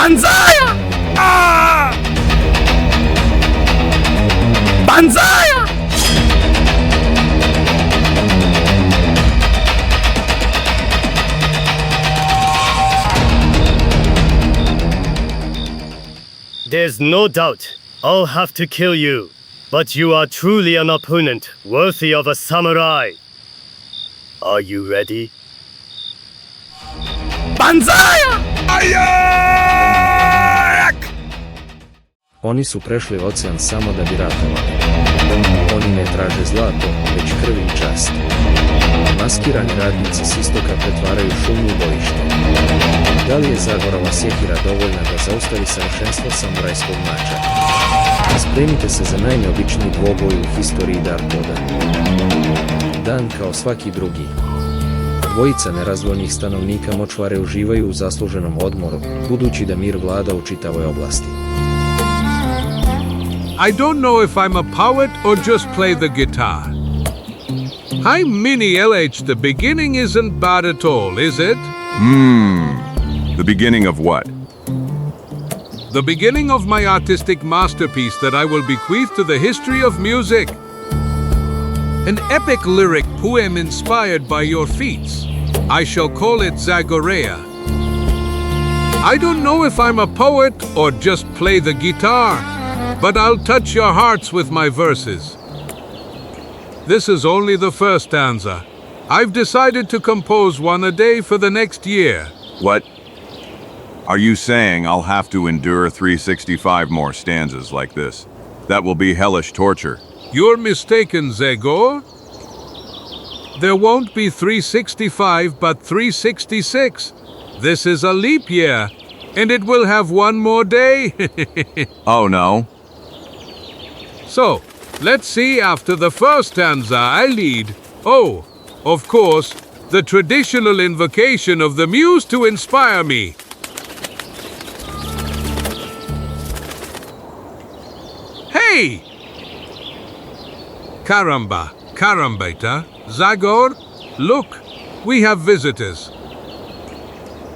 Banzaja! Banzaja! There's no doubt I'll have to kill you, but you are truly an opponent worthy of a samurai. Are you ready? Banzaja! Oni su prešli ocean samo da bi ratovali. Oni ne traže zlato, već krv i čast. Maskirani ratnici s istoka pretvaraju šumu u bojište. Da li je Zagorova sjekira dovoljna da zaustavi savršenstvo samurajskog mača? Spremite se za najneobičniji dvoboj u historiji Darkoda. Dan kao svaki drugi. Dvojica nerazdvojnih stanovnika močvare uživaju u zasluženom odmoru, budući da mir vlada u čitavoj oblasti. I don't know if I'm a poet or just play the guitar. Hi, Mini LH, the beginning isn't bad at all, is it? The beginning of what? The beginning of my artistic masterpiece that I will bequeath to the history of music. An epic lyric poem inspired by your feats. I shall call it Zagorova. I don't know if I'm a poet or just play the guitar, but I'll touch your hearts with my verses. This is only the first stanza. I've decided to compose one a day for the next year. What? Are you saying I'll have to endure 365 more stanzas like this? That will be hellish torture. You're mistaken, Zagor. There won't be 365, but 366. This is a leap year, and it will have one more day. Oh no. So, let's see after the first stanza I lead. Oh, of course, the traditional invocation of the muse to inspire me. Hey! Caramba, carambeta, Zagor, look, we have visitors.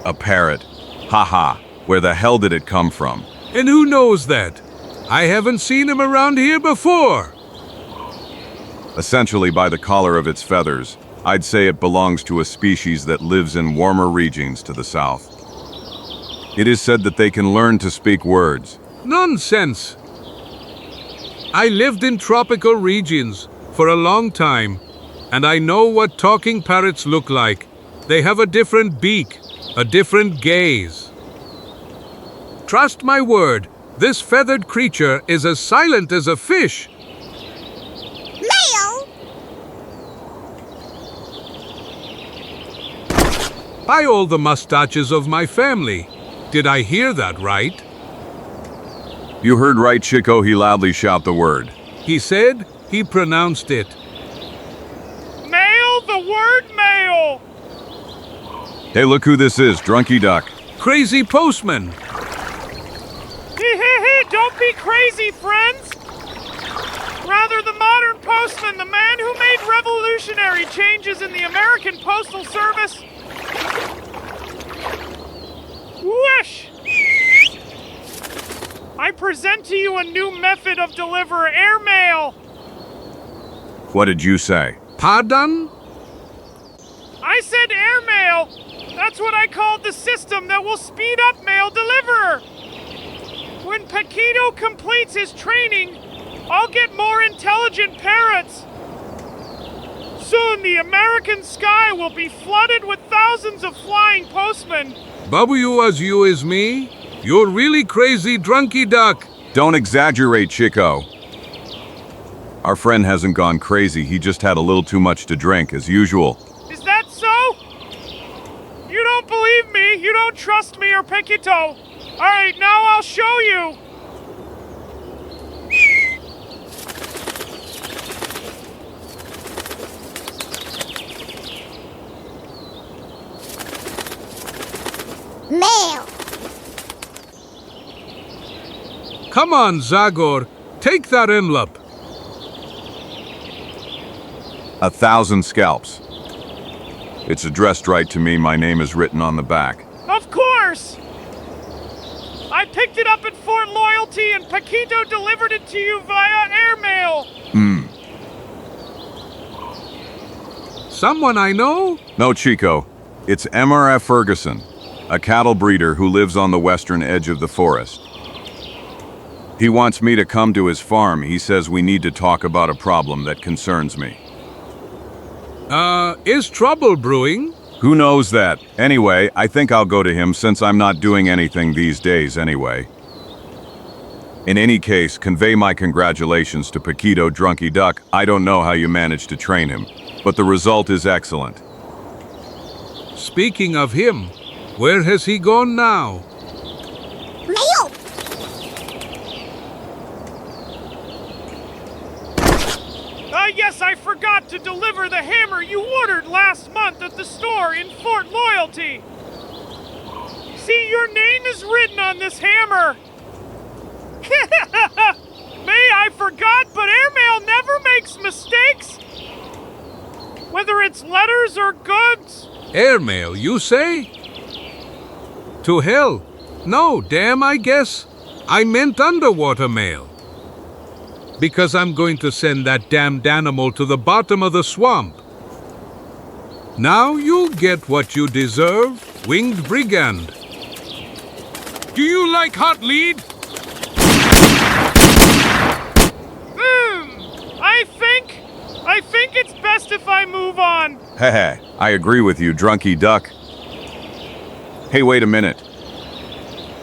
A parrot. Haha. Where the hell did it come from? And who knows that? I haven't seen him around here before. Essentially by the color of its feathers, I'd say it belongs to a species that lives in warmer regions to the south. It is said that they can learn to speak words. Nonsense! I lived in tropical regions for a long time, and I know what talking parrots look like. They have a different beak, a different gaze. Trust my word, this feathered creature is as silent as a fish. Male! By all the mustaches of my family. Did I hear that right? You heard right, Chico. He loudly shout the word. He said he pronounced it. Male, the word male! Hey, look who this is, Drunky Duck. Crazy postman. Don't be crazy, friends! Rather, the modern postman, the man who made revolutionary changes in the American Postal Service. Whoosh! I present to you a new method of deliver airmail. What did you say? Pardon? I said airmail. That's what I called the system that will speed up mail deliverer. When Paquito completes his training, I'll get more intelligent parrots. Soon the American sky will be flooded with thousands of flying postmen. W as you is me? You're really crazy, Drunky Duck. Don't exaggerate, Chico. Our friend hasn't gone crazy. He just had a little too much to drink, as usual. Is that so? You don't believe me, you don't trust me or Paquito. All right, now I'll show you. Male! Come on, Zagor. Take that envelope. 1,000 scalps. It's addressed right to me. My name is written on the back. Of course! I picked it up at Fort Loyalty and Paquito delivered it to you via airmail. Someone I know? No, Chico. It's MRF Ferguson, a cattle breeder who lives on the western edge of the forest. He wants me to come to his farm. He says we need to talk about a problem that concerns me. Is trouble brewing? Who knows that? Anyway, I think I'll go to him since I'm not doing anything these days anyway. In any case, convey my congratulations to Paquito Drunky Duck. I don't know how you managed to train him, but the result is excellent. Speaking of him, where has he gone now? Mail! Yes, I forgot to deliver the hammer you ordered last month at the store in Fort Loyalty. See, your name is written on this hammer. Me, I forgot, but airmail never makes mistakes. Whether it's letters or goods. Airmail, you say? To hell. No, damn, I guess. I meant underwater mail. Because I'm going to send that damned animal to the bottom of the swamp. Now you'll get what you deserve, winged brigand. Do you like hot lead? I think it's best if I move on. Heh, I agree with you, Drunky Duck. Hey, wait a minute.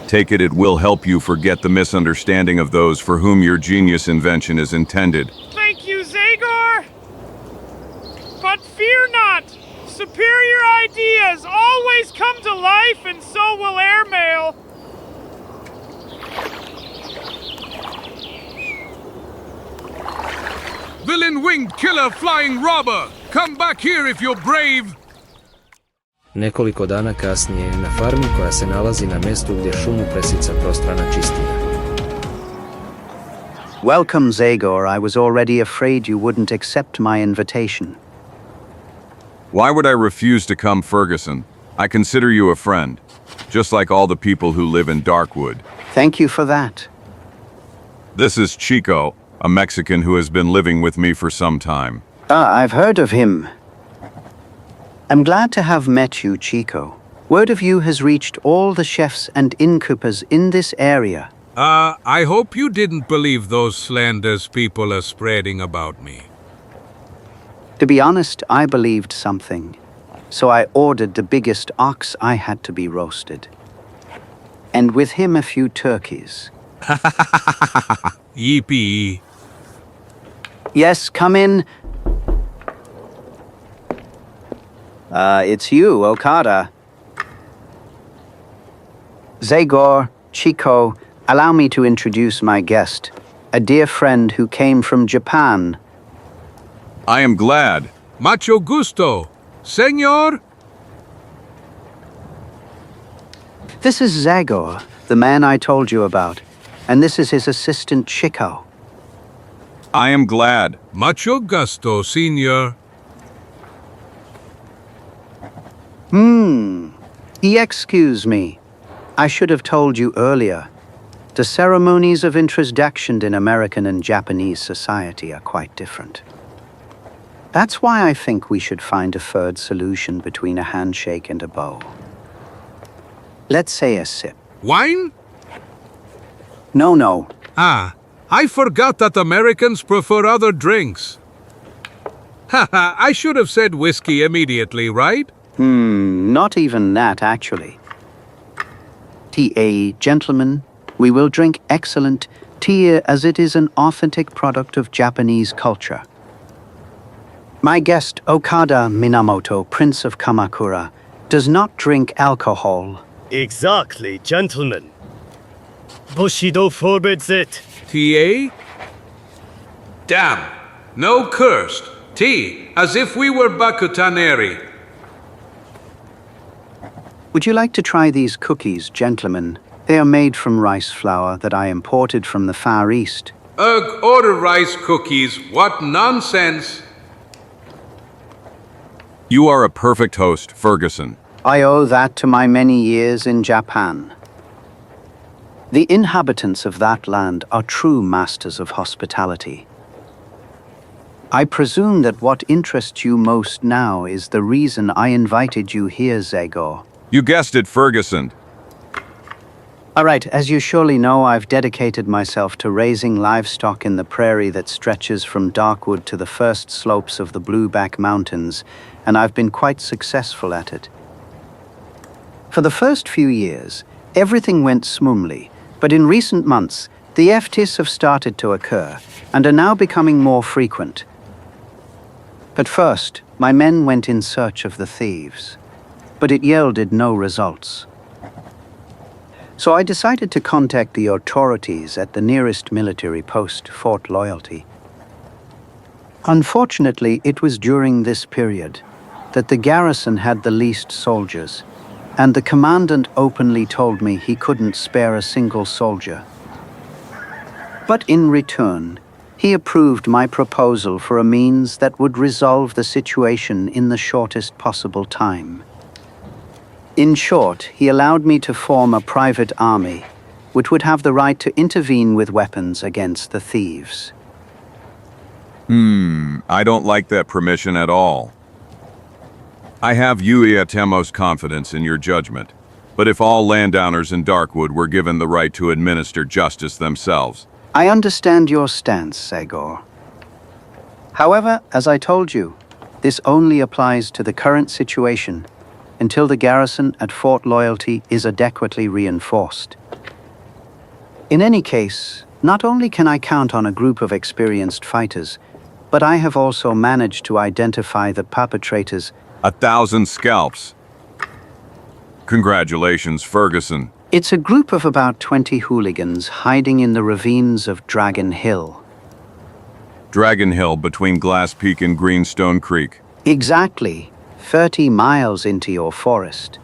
Take it will help you forget the misunderstanding of those for whom your genius invention is intended. Thank you, Zagor. But fear not. Superior ideas always come to life, and so will airmail. Villain winged killer flying robber! Come back here if you're brave! Nekoliko dana kasnije, na farmi koja se nalazi na mjestu gdje šumu presica prostrana čistina. Welcome, Zagor. I was already afraid you wouldn't accept my invitation. Why would I refuse to come, Ferguson? I consider you a friend, just like all the people who live in Darkwood. Thank you for that. This is Chico, a Mexican who has been living with me for some time. I've heard of him. I'm glad to have met you, Chico. Word of you has reached all the chefs and innkeepers in this area. I hope you didn't believe those slanders people are spreading about me. To be honest, I believed something. So I ordered the biggest ox I had to be roasted. And with him a few turkeys. Yippee. Yes, come in. It's you, Okada. Zagor, Chico, allow me to introduce my guest, a dear friend who came from Japan. I am glad. Mucho gusto. Senor? This is Zagor, the man I told you about, and this is his assistant, Chico. I am glad. Mucho gusto, senor. Excuse me. I should have told you earlier. The ceremonies of introduction in American and Japanese society are quite different. That's why I think we should find a third solution between a handshake and a bow. Let's say a sip. Wine? No. I forgot that Americans prefer other drinks. Haha, I should have said whiskey immediately, right? Not even that, actually. Tea, gentlemen, we will drink excellent tea as it is an authentic product of Japanese culture. My guest, Okada Minamoto, Prince of Kamakura, does not drink alcohol. Exactly, gentlemen. Bushido forbids it. TA? Damn, no cursed. Tea, as if we were Bakutaneri. Would you like to try these cookies, gentlemen? They are made from rice flour that I imported from the Far East. Order rice cookies. What nonsense. You are a perfect host, Ferguson. I owe that to my many years in Japan. The inhabitants of that land are true masters of hospitality. I presume that what interests you most now is the reason I invited you here, Zagor. You guessed it, Ferguson. All right, as you surely know, I've dedicated myself to raising livestock in the prairie that stretches from Darkwood to the first slopes of the Blueback Mountains, and I've been quite successful at it. For the first few years, everything went smoothly, but in recent months, the thefts have started to occur and are now becoming more frequent. At first, my men went in search of the thieves, but it yielded no results. So I decided to contact the authorities at the nearest military post, Fort Loyalty. Unfortunately, it was during this period that the garrison had the least soldiers, and the commandant openly told me he couldn't spare a single soldier. But in return, he approved my proposal for a means that would resolve the situation in the shortest possible time. In short, he allowed me to form a private army, which would have the right to intervene with weapons against the thieves. I don't like that permission at all. I have Uiatemo's confidence in your judgment, but if all landowners in Darkwood were given the right to administer justice themselves... I understand your stance, Zagor. However, as I told you, this only applies to the current situation until the garrison at Fort Loyalty is adequately reinforced. In any case, not only can I count on a group of experienced fighters, but I have also managed to identify the perpetrators. 1,000 scalps. Congratulations, Ferguson. It's a group of about 20 hooligans hiding in the ravines of Dragon Hill. Dragon Hill between Glass Peak and Greenstone Creek. Exactly, 30 miles into your forest.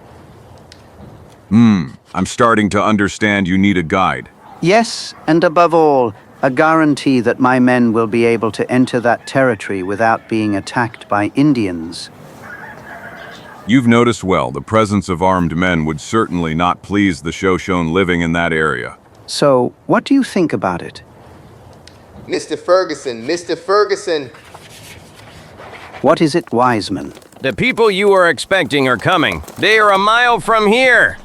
I'm starting to understand you need a guide. Yes, and above all, a guarantee that my men will be able to enter that territory without being attacked by Indians. You've noticed well, the presence of armed men would certainly not please the Shoshone living in that area. So, what do you think about it? Mr. Ferguson, Mr. Ferguson. What is it, Wiseman? The people you are expecting are coming. They are a mile from here.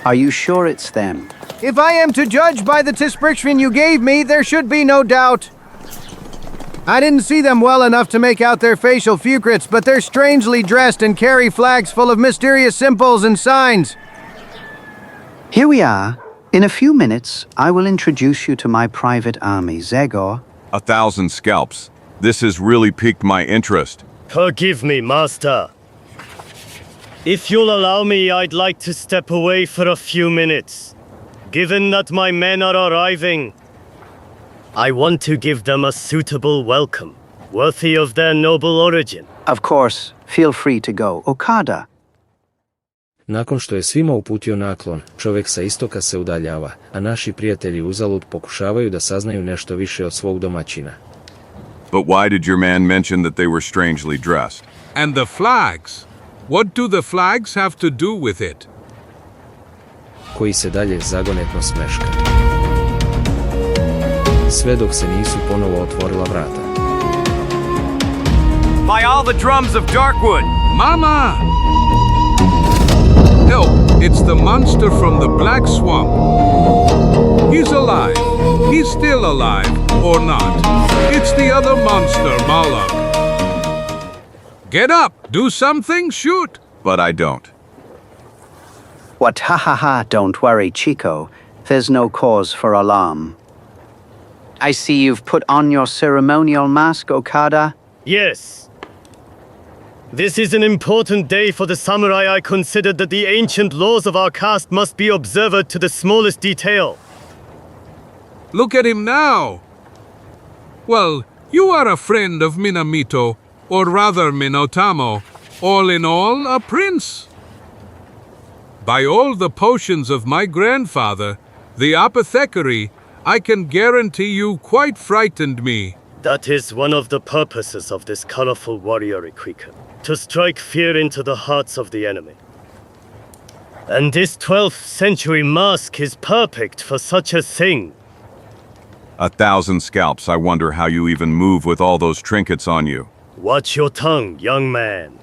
Are you sure it's them? If I am to judge by the description you gave me, there should be no doubt. I didn't see them well enough to make out their facial features, but they're strangely dressed and carry flags full of mysterious symbols and signs. Here we are. In a few minutes, I will introduce you to my private army, Zagor. 1,000 scalps. This has really piqued my interest. Forgive me, Master. If you'll allow me, I'd like to step away for a few minutes. Given that my men are arriving, I want to give them a suitable welcome, worthy of their noble origin. Of course, feel free to go. Okada. Nakon što je svima uputio naklon, čovjek sa istoka se udaljava, a naši prijatelji uzalud pokušavaju da saznaju nešto više od svog domaćina. But why did your man mention that they were strangely dressed? And the flags? What do the flags have to do with it? Koji se dalje zagonetno smeška. Sve dok se nisu ponovo otvorila vrata. By all the drums of Darkwood! Mama! Help! It's the monster from the Black Swamp. He's alive. He's still alive. Or not. It's the other monster, Mala. Get up! Do something! Shoot! But I don't. What, ha ha ha, don't worry, Chico. There's no cause for alarm. I see you've put on your ceremonial mask, Okada. Yes. This is an important day for the samurai. I considered that the ancient laws of our caste must be observed to the smallest detail. Look at him now! Well, you are a friend of Minamito, or rather Minotamo. All in all, a prince. By all the potions of my grandfather, the apothecary, I can guarantee you quite frightened me. That is one of the purposes of this colorful warrior equipment, to strike fear into the hearts of the enemy. And this 12th century mask is perfect for such a thing. 1,000 scalps, I wonder how you even move with all those trinkets on you. Watch your tongue, young man.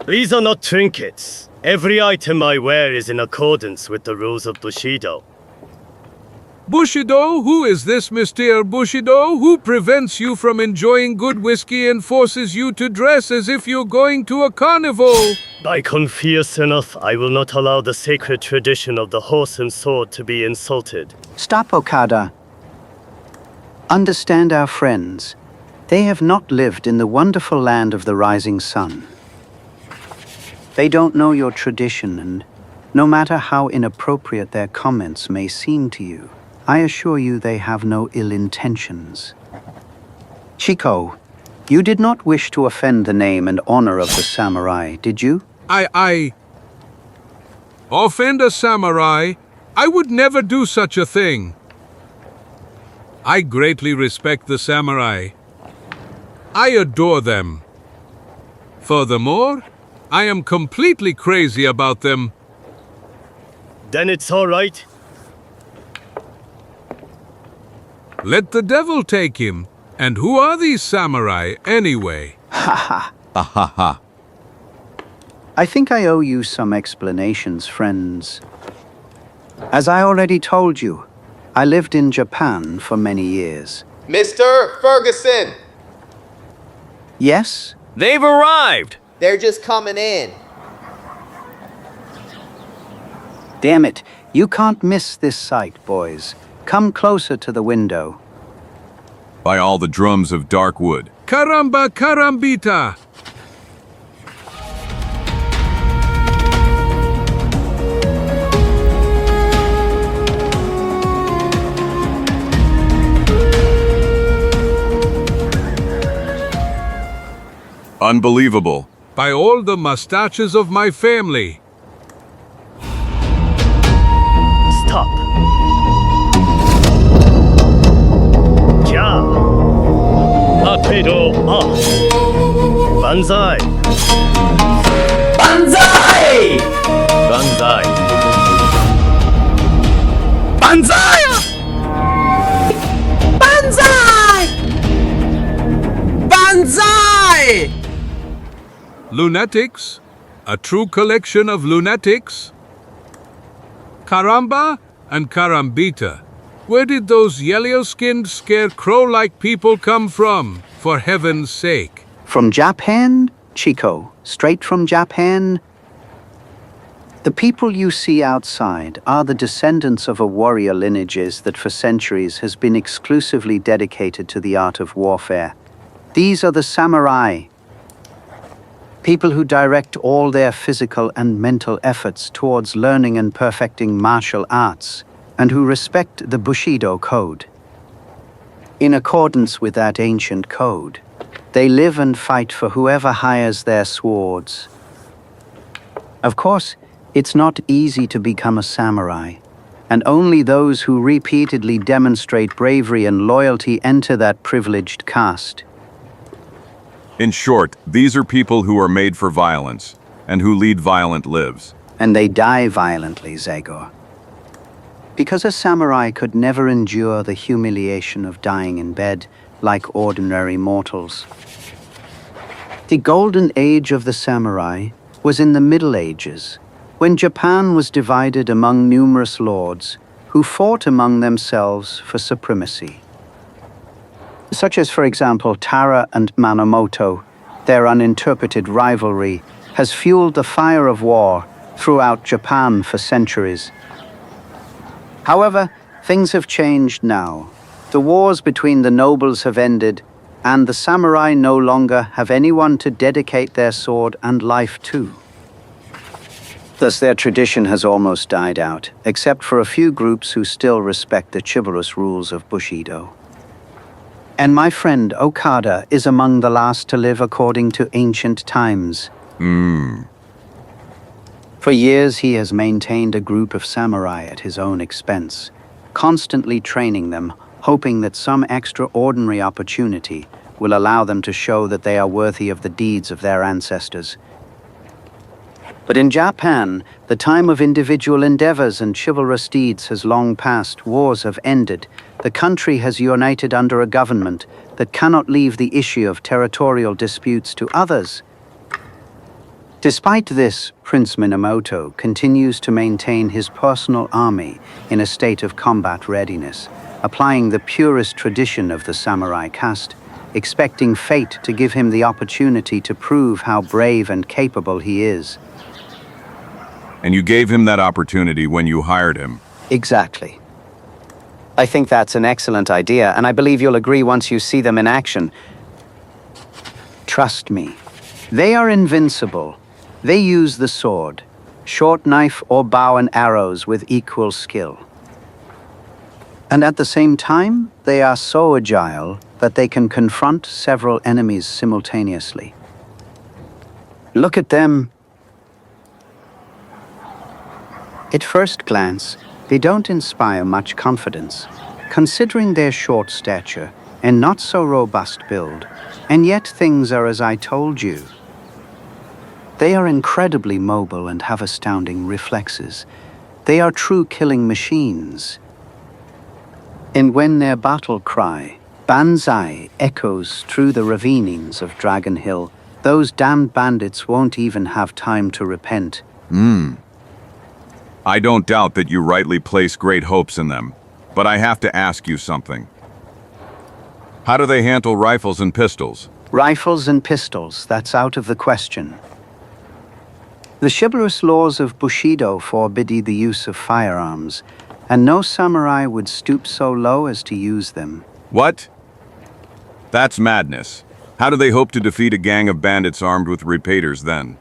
These are not trinkets. Every item I wear is in accordance with the rules of Bushido. Bushido? Who is this Mr. Bushido? Who prevents you from enjoying good whiskey and forces you to dress as if you're going to a carnival? By fierce enough, I will not allow the sacred tradition of the horse and sword to be insulted. Stop, Okada. Understand our friends. They have not lived in the wonderful land of the rising sun. They don't know your tradition, and no matter how inappropriate their comments may seem to you, I assure you they have no ill intentions. Shiko, you did not wish to offend the name and honor of the samurai, did you? I offend a samurai? I would never do such a thing. I greatly respect the samurai. I adore them. Furthermore, I am completely crazy about them. Then it's all right. Let the devil take him. And who are these samurai, anyway? Ha ha. Ha. I think I owe you some explanations, friends. As I already told you, I lived in Japan for many years. Mr. Ferguson! Yes? They've arrived! They're just coming in. Damn it, you can't miss this sight, boys. Come closer to the window. By all the drums of dark wood. Caramba carambita! Unbelievable. By all the mustaches of my family. Stop. Ja. Rapido off. Banzai. Banzai! Banzai. Banzai! Banzai! Banzai! Lunatics? A true collection of lunatics? Caramba and Carambita. Where did those yellow-skinned scarecrow-like people come from, for heaven's sake? From Japan, Chico. Straight from Japan. The people you see outside are the descendants of a warrior lineages that for centuries has been exclusively dedicated to the art of warfare. These are the samurai. People who direct all their physical and mental efforts towards learning and perfecting martial arts, and who respect the Bushido code. In accordance with that ancient code, they live and fight for whoever hires their swords. Of course, it's not easy to become a samurai, and only those who repeatedly demonstrate bravery and loyalty enter that privileged caste. In short, these are people who are made for violence, and who lead violent lives. And they die violently, Zagor. Because a samurai could never endure the humiliation of dying in bed like ordinary mortals. The golden age of the samurai was in the Middle Ages, when Japan was divided among numerous lords who fought among themselves for supremacy. Such as, for example, Tara and Manamoto, their uninterpreted rivalry has fueled the fire of war throughout Japan for centuries. However, things have changed now. The wars between the nobles have ended, and the samurai no longer have anyone to dedicate their sword and life to. Thus their tradition has almost died out, except for a few groups who still respect the chivalrous rules of Bushido. And my friend Okada is among the last to live according to ancient times. For years he has maintained a group of samurai at his own expense, constantly training them, hoping that some extraordinary opportunity will allow them to show that they are worthy of the deeds of their ancestors. But in Japan, the time of individual endeavors and chivalrous deeds has long passed. Wars have ended. The country has united under a government that cannot leave the issue of territorial disputes to others. Despite this, Prince Minamoto continues to maintain his personal army in a state of combat readiness, applying the purest tradition of the samurai caste, expecting fate to give him the opportunity to prove how brave and capable he is. And you gave him that opportunity when you hired him. Exactly. I think that's an excellent idea, and I believe you'll agree once you see them in action. Trust me, they are invincible. They use the sword, short knife or bow and arrows with equal skill. And at the same time, they are so agile that they can confront several enemies simultaneously. Look at them. At first glance, they don't inspire much confidence, considering their short stature and not so robust build, and yet things are as I told you. They are incredibly mobile and have astounding reflexes. They are true killing machines. And when their battle cry, Banzai, echoes through the ravines of Dragon Hill, those damned bandits won't even have time to repent. I don't doubt that you rightly place great hopes in them, but I have to ask you something. How do they handle rifles and pistols? Rifles and pistols, that's out of the question. The chivalrous laws of Bushido forbid the use of firearms, and no samurai would stoop so low as to use them. What? That's madness. How do they hope to defeat a gang of bandits armed with repeaters then?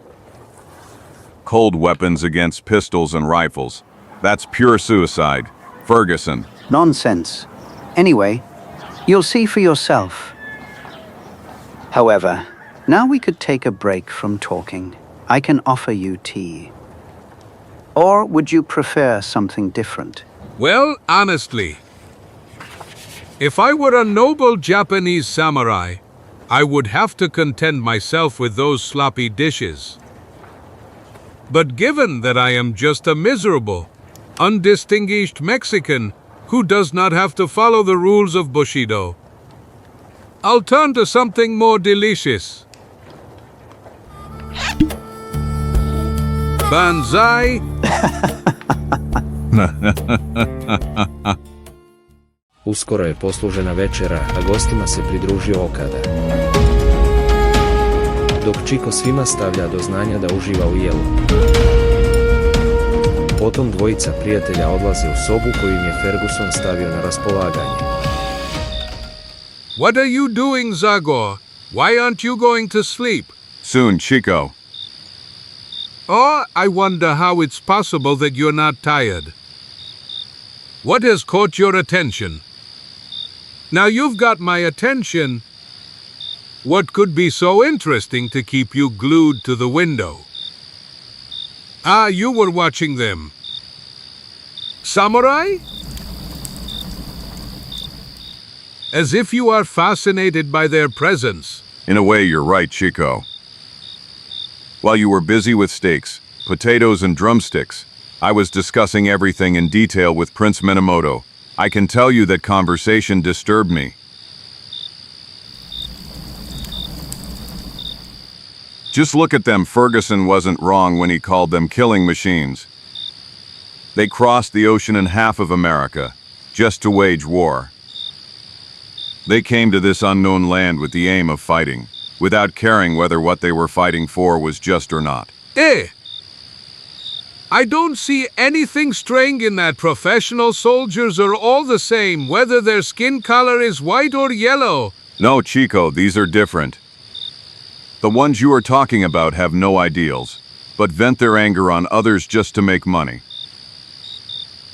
Cold weapons against pistols and rifles. That's pure suicide. Ferguson. Nonsense. Anyway, you'll see for yourself. However, now we could take a break from talking. I can offer you tea. Or would you prefer something different? Well, honestly, if I were a noble Japanese samurai, I would have to content myself with those sloppy dishes. But given that I am just a miserable, undistinguished Mexican who does not have to follow the rules of Bushido, I'll turn to something more delicious. Banzai. Uskoro je poslužena večera, a gostima se pridružio Okada. Dok Čiko svima stavlja do znanja da uživa u jelu. Potom dvojica prijatelja odlaze u sobu koju im je Ferguson stavio na raspolaganje. What are you doing, Zagor? Why aren't you going to sleep? Soon, Chico. Or I wonder how it's possible that you're not tired. What has caught your attention? Now you've got my attention. What could be so interesting to keep you glued to the window? Ah, you were watching them. Samurai? As if you are fascinated by their presence. In a way, you're right, Chico. While you were busy with steaks, potatoes, and drumsticks, I was discussing everything in detail with Prince Minamoto. I can tell you that conversation disturbed me. Just look at them. Ferguson wasn't wrong when he called them killing machines. They crossed the ocean and half of America, just to wage war. They came to this unknown land with the aim of fighting, without caring whether what they were fighting for was just or not. I don't see anything strange in that. Professional soldiers are all the same, whether their skin color is white or yellow. No, Chico, these are different. The ones you are talking about have no ideals, but vent their anger on others just to make money.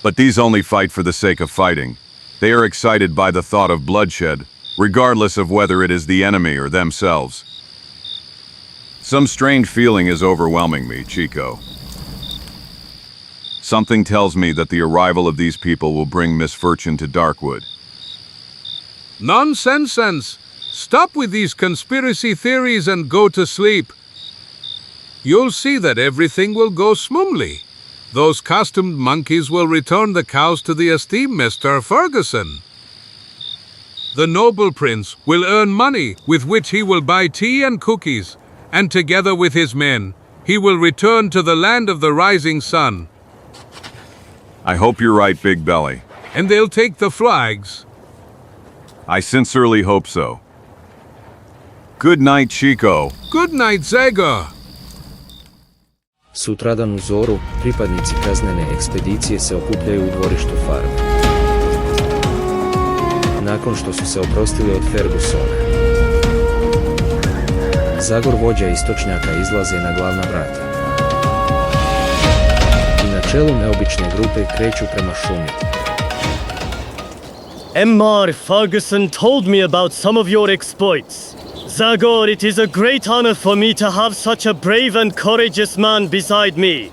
But these only fight for the sake of fighting. They are excited by the thought of bloodshed, regardless of whether it is the enemy or themselves. Some strange feeling is overwhelming me, Chico. Something tells me that the arrival of these people will bring misfortune to Darkwood. Nonsense. Stop with these conspiracy theories and go to sleep. you'll see that everything will go smoothly. Those costumed monkeys will return the cows to the esteemed Mr. Ferguson. The noble prince will earn money with which he will buy tea and cookies, and together with his men, he will return to the land of the rising sun. I hope you're right, Big Belly. And they'll take the flags. I sincerely hope so. Good night, Chico. Good night, Zagor. Sutradan u zoru, pripadnici kaznene ekspedicije se okupljaju u dvorištu farme. Nakon što su se oprostili od Fergusona, Zagor vođa istočnjaka izlaze na glavna vrata. I na čelu neobične grupe kreću prema šumi. Emmar Ferguson told me about some of your exploits. Zagor, it is a great honor for me to have such a brave and courageous man beside me.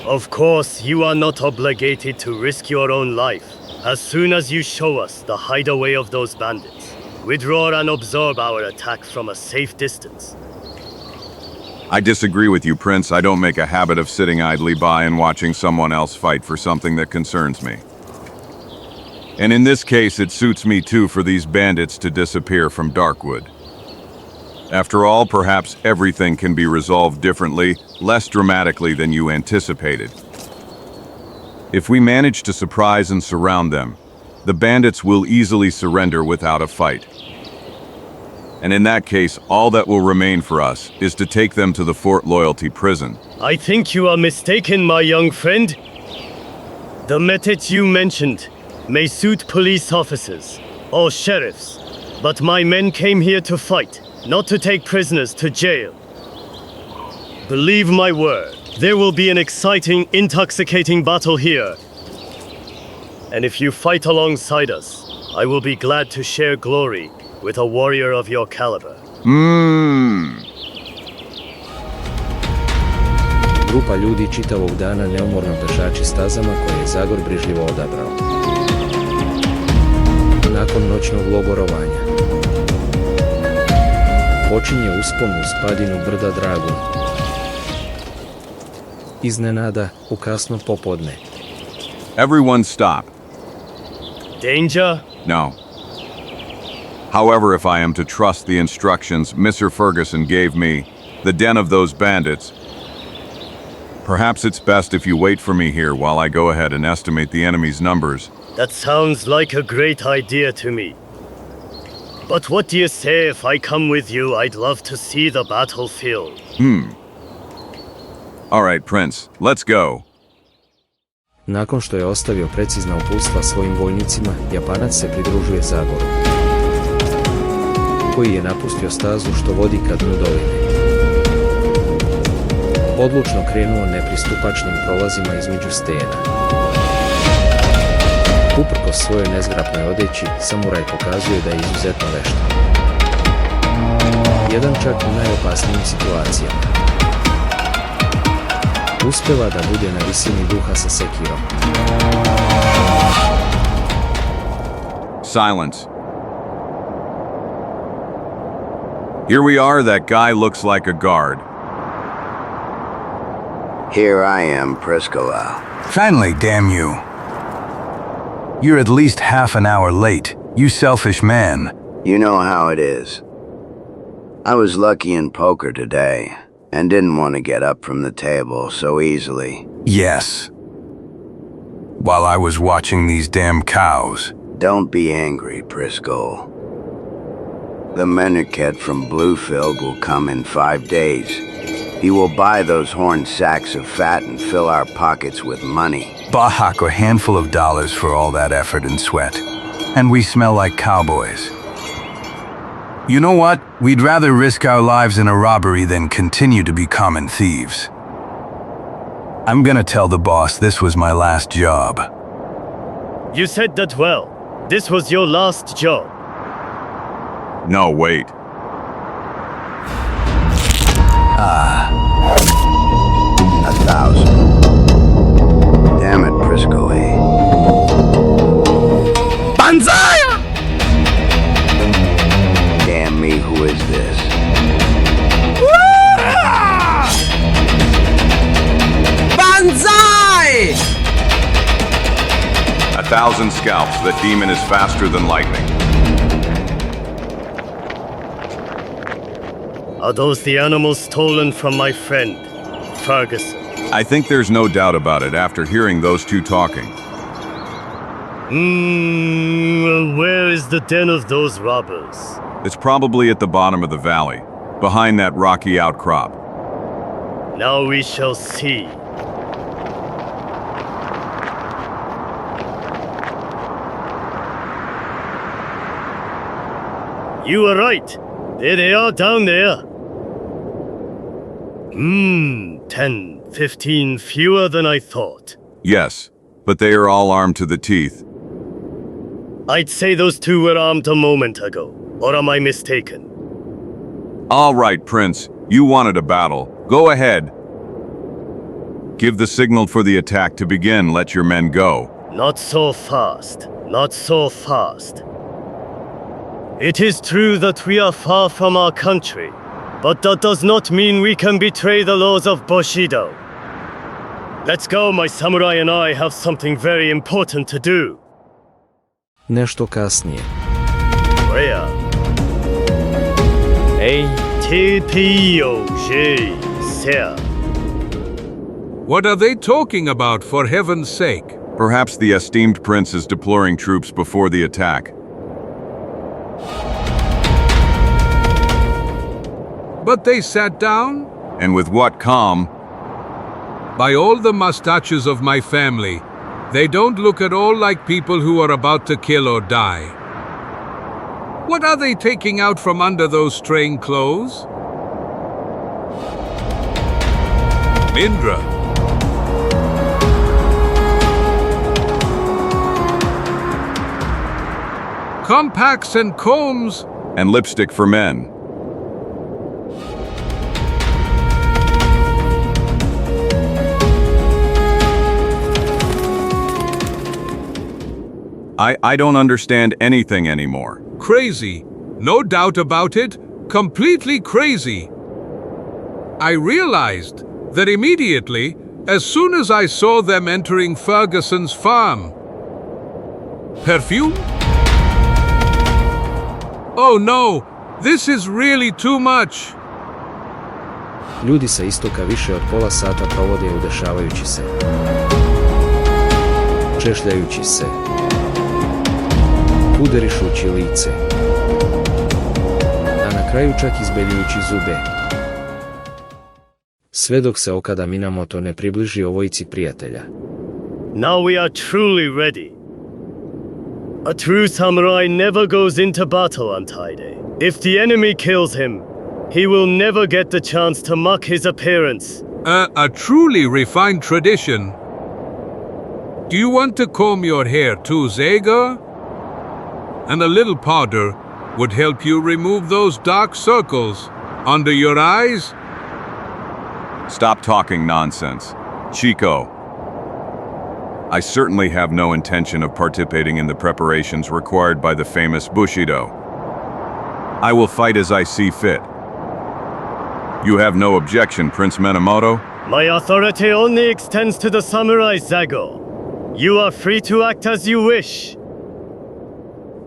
Of course, you are not obligated to risk your own life. As soon as you show us the hideaway of those bandits, withdraw and absorb our attack from a safe distance. I disagree with you, Prince. I don't make a habit of sitting idly by and watching someone else fight for something that concerns me. And in this case, it suits me too for these bandits to disappear from Darkwood. After all, perhaps everything can be resolved differently, less dramatically than you anticipated. If we manage to surprise and surround them, the bandits will easily surrender without a fight. And in that case, all that will remain for us is to take them to the Fort Loyalty prison. I think you are mistaken, my young friend. The methods you mentioned may suit police officers or sheriffs, but my men came here to fight, not to take prisoners to jail. Believe my word, there will be an exciting, intoxicating battle here. And if you fight alongside us, I will be glad to share glory with a warrior of your caliber. Grupa ljudi čitavog dana neumorno pešači stazama koje je Zagor brižljivo odabrao. Nakon noćnog logorovanja počinje uspon uz padinu brda Dragun. Iznenada, u kasno popodne. Everyone stop. Danger? No. However, if I am to trust the instructions Mr. Ferguson gave me, the den of those bandits, perhaps it's best if you wait for me here while I go ahead and estimate the enemy's numbers. That sounds like a great idea to me. But what do you say if I come with you? I'd love to see the battlefield. All right, Prince, let's go. Nakon što je ostavio precizna uputstva svojim vojnicima, Japanac se pridružuje Zagoru, koji je napustio stazu što vodi ka dnu doline. Odlučno krenuo nepristupačnim prolazima između stena. Uprkos svojoj nezgrapnoj odeći, samuraj pokazuje da je izuzetno vešt. Jedan čak u najopasnijim situacijama. Uspeva da bude na visini duha sa sekirom. Silence. Here we are, that guy looks like a guard. Here I am, Priscola. Finally, damn you. You're at least half an hour late, you selfish man. You know how it is. I was lucky in poker today, and didn't want to get up from the table so easily. Yes. While I was watching these damn cows. Don't be angry, Prisco. The Menarket from Bluefield will come in 5 days. He will buy those horn sacks of fat and fill our pockets with money. Bahak a handful of dollars for all that effort and sweat. And we smell like cowboys. You know what? We'd rather risk our lives in a robbery than continue to be common thieves. I'm gonna tell the boss this was my last job. You said that well. This was your last job. No, wait. Ah. 1,000. Damn it, Prisco, eh? Banzai! Damn me, who is this? 1,000 scalps. That demon is faster than lightning. Are those the animals stolen from my friend, Ferguson? I think there's no doubt about it after hearing those two talking. Well, where is the den of those robbers? It's probably at the bottom of the valley, behind that rocky outcrop. Now we shall see. You were right. There they are down there. 10, 15 fewer than I thought. Yes, but they are all armed to the teeth. I'd say those two were armed a moment ago. Or am I mistaken? All right, Prince. You wanted a battle. Go ahead. Give the signal for the attack to begin. Let your men go. Not so fast. Not so fast. It is true that we are far from our country, but that does not mean we can betray the laws of Bushido. Let's go, my samurai and I have something very important to do. Nešto kasnije. Where? TPOJ, sir. What are they talking about, for heaven's sake? Perhaps the esteemed prince is deploying troops before the attack. But they sat down? And with what calm? By all the mustaches of my family, they don't look at all like people who are about to kill or die. What are they taking out from under those strange clothes? Indra. Compacts and combs. And lipstick for men. I don't understand anything anymore. Crazy. No doubt about it. Completely crazy. I realized that immediately, as soon as I saw them entering Ferguson's farm. Perfume? Oh no, this is really too much. Ljudi sa istoka više od pola sata provode udešavajući se, češljajući se, puderišući lice, a na kraju čak izbeljujući zube. Sve dok se Okada Minamoto ne približi ovojici prijatelja. Now we are truly ready. A true samurai never goes into battle untidy. If the enemy kills him, he will never get the chance to mock his appearance. A truly refined tradition. Do you want to comb your hair too, Zagor? And a little powder would help you remove those dark circles under your eyes. Stop talking nonsense. Chico. I certainly have no intention of participating in the preparations required by the famous Bushido. I will fight as I see fit. You have no objection, Prince Minamoto? My authority only extends to the samurai, Zagor. You are free to act as you wish.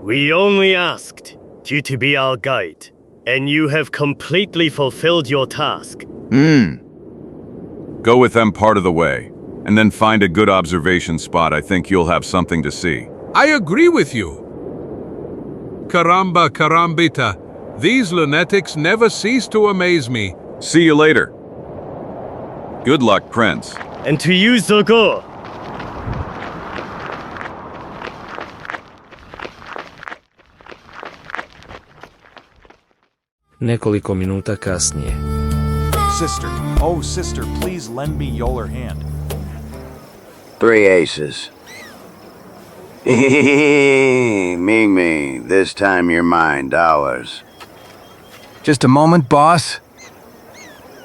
We only asked you to be our guide, and you have completely fulfilled your task. Go with them part of the way, and then find a good observation spot. I think you'll have something to see. I agree with you. Caramba, carambita. These lunatics never cease to amaze me. See you later. Good luck, Prince. And to you, Zagor. Nekoliko minuta kasnije. Sister, please lend me your hand. 3 aces. Ming, this time you're mine, dollars. Just a moment, boss.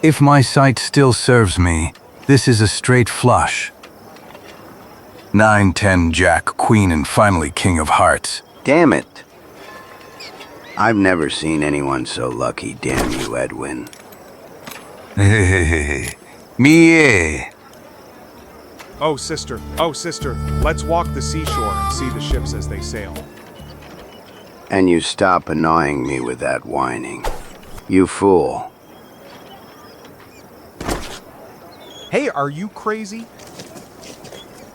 If my sight still serves me, this is a straight flush. 9, 10, Jack, Queen, and finally King of Hearts. Damn it. I've never seen anyone so lucky, damn you, Edwin. Me. Oh, sister, let's walk the seashore and see the ships as they sail. And you stop annoying me with that whining. You fool. Hey, are you crazy?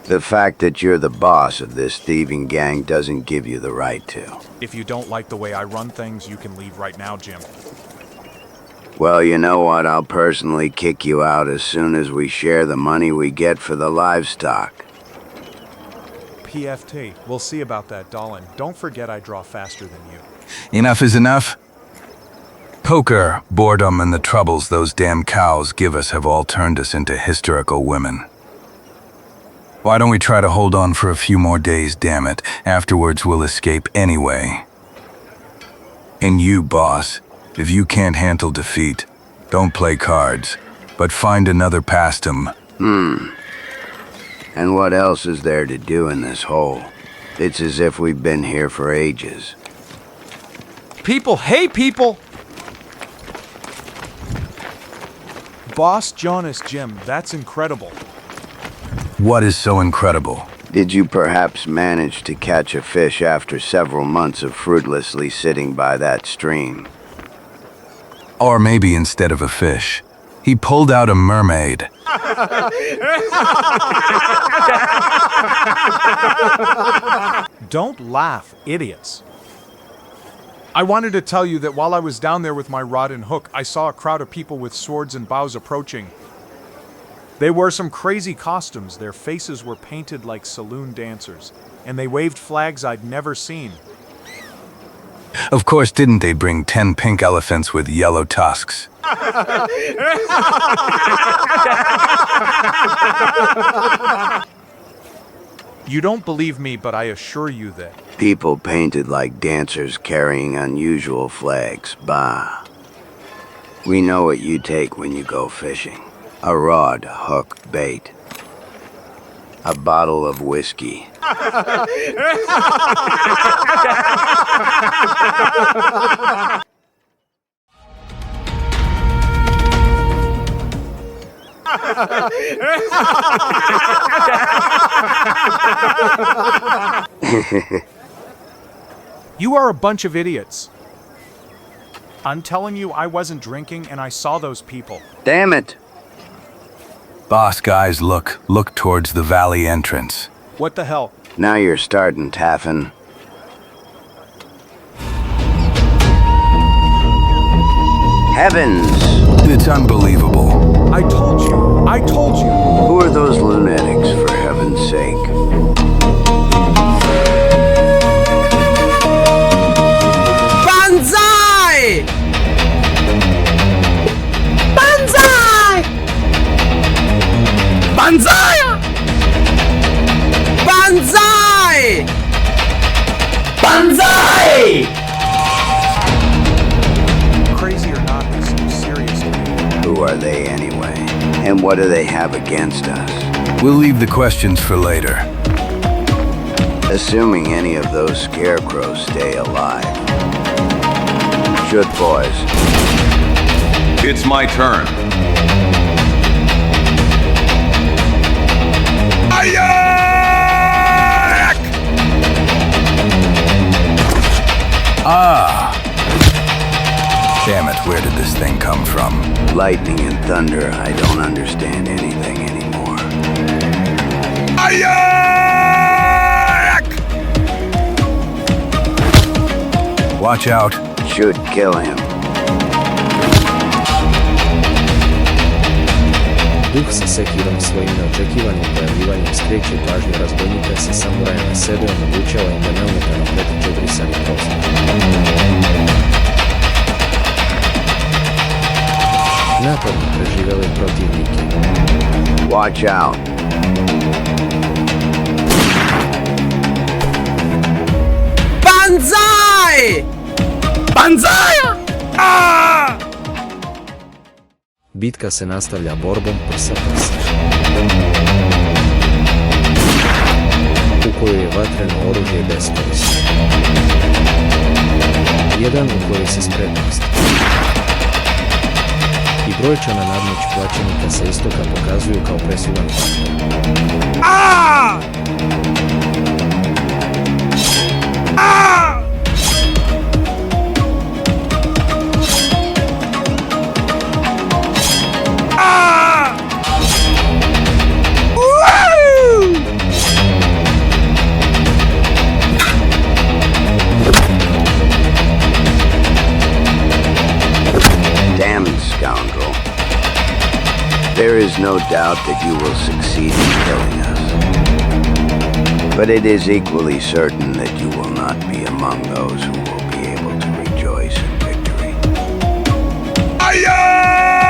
The fact that you're the boss of this thieving gang doesn't give you the right to. If you don't like the way I run things, you can leave right now, Jim. Well, you know what? I'll personally kick you out as soon as we share the money we get for the livestock. PFT, we'll see about that, darling. Don't forget I draw faster than you. Enough is enough. Poker, boredom, and the troubles those damn cows give us have all turned us into hysterical women. Why don't we try to hold on for a few more days, damn it? Afterwards we'll escape anyway. And you, boss, if you can't handle defeat, don't play cards, but find another pastime. And what else is there to do in this hole? It's as if we've been here for ages. People, hey people! Boss Jonas, Jim, that's incredible. What is so incredible? Did you perhaps manage to catch a fish after several months of fruitlessly sitting by that stream? Or maybe instead of a fish, he pulled out a mermaid. Don't laugh, idiots. I wanted to tell you that while I was down there with my rod and hook, I saw a crowd of people with swords and bows approaching. They wore some crazy costumes, their faces were painted like saloon dancers, and they waved flags I'd never seen. Of course, didn't they bring 10 pink elephants with yellow tusks? You don't believe me, but I assure you that. People painted like dancers carrying unusual flags. Bah. We know what you take when you go fishing. A rod, hook, bait. A bottle of whiskey. You are a bunch of idiots. I'm telling you, I wasn't drinking and I saw those people. Damn it! Boss guys, look towards the valley entrance. What the hell? Now you're starting, Taffin. Heavens! It's unbelievable. I told you. Who are those lunatics, for heaven's sake? Banzai! Banzai! Banzai! Banzai! Banzai! Crazy or not, this is serious. Who are they anyway? And what do they have against us? We'll leave the questions for later. Assuming any of those scarecrows stay alive. Should, boys. It's my turn. Ah! Damn it, where did this thing come from? Lightning and thunder, I don't understand anything anymore. Watch out. Should kill him. Duh sa Sekirom svojim neočekivanim pojavljivanjem skreće pažnju razbojnika sa samuraja na sebe omogućava im da neometano pretiče brisani prostor. Napadno preživeli protivnike. Watch out. Banzai! Banzai! Ah! Bitka se nastavlja borbom prsa prsa, u kojoj je vatreno oružje beskorisno. Jedan u kojoj se spretnost i brojčana nadmoć plaćenika sa istoka pokazuju kao presudan faktor. Scoundrel. There is no doubt that you will succeed in killing us. But it is equally certain that you will not be among those who will be able to rejoice in victory. Ayak!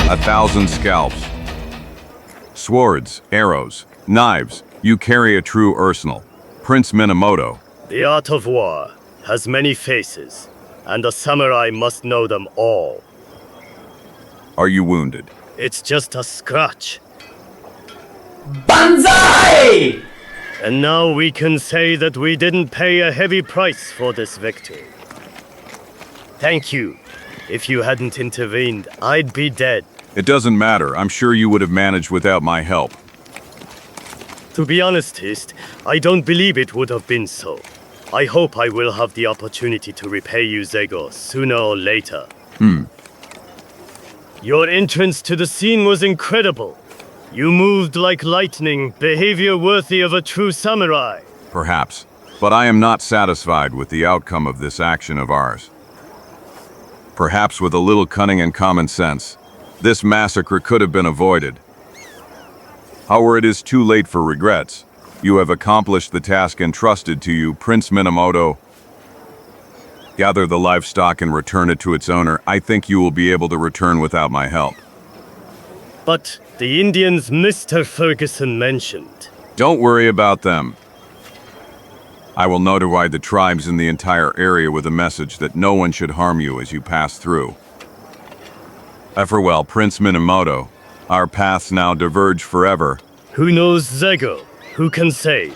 A thousand scalps. Swords, arrows, knives, you carry a true arsenal. Prince Minamoto. The art of war has many faces, and a samurai must know them all. Are you wounded? It's just a scratch. Banzai! And now we can say that we didn't pay a heavy price for this victory. Thank you. If you hadn't intervened, I'd be dead. It doesn't matter. I'm sure you would have managed without my help. To be honest, Hist, I don't believe it would have been so. I hope I will have the opportunity to repay you, Zagor, sooner or later. Your entrance to the scene was incredible. You moved like lightning, behavior worthy of a true samurai. Perhaps. But I am not satisfied with the outcome of this action of ours. Perhaps with a little cunning and common sense, this massacre could have been avoided. However, it is too late for regrets. You have accomplished the task entrusted to you, Prince Minamoto. Gather the livestock and return it to its owner. I think you will be able to return without my help. But the Indians Mr. Ferguson mentioned. Don't worry about them. I will notify the tribes in the entire area with a message that no one should harm you as you pass through. Farewell, Prince Minamoto. Our paths now diverge forever. Who knows Zagor? Who can say?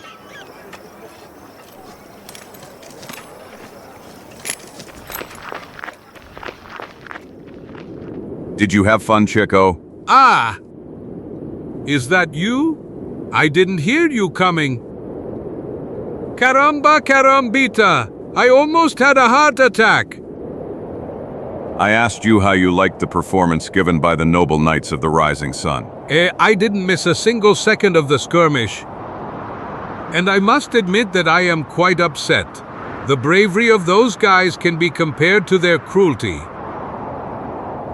Did you have fun, Chico? Ah! Is that you? I didn't hear you coming. Caramba, carambita! I almost had a heart attack. I asked you how you liked the performance given by the noble knights of the Rising Sun. I didn't miss a single second of the skirmish. And I must admit that I am quite upset. The bravery of those guys can be compared to their cruelty.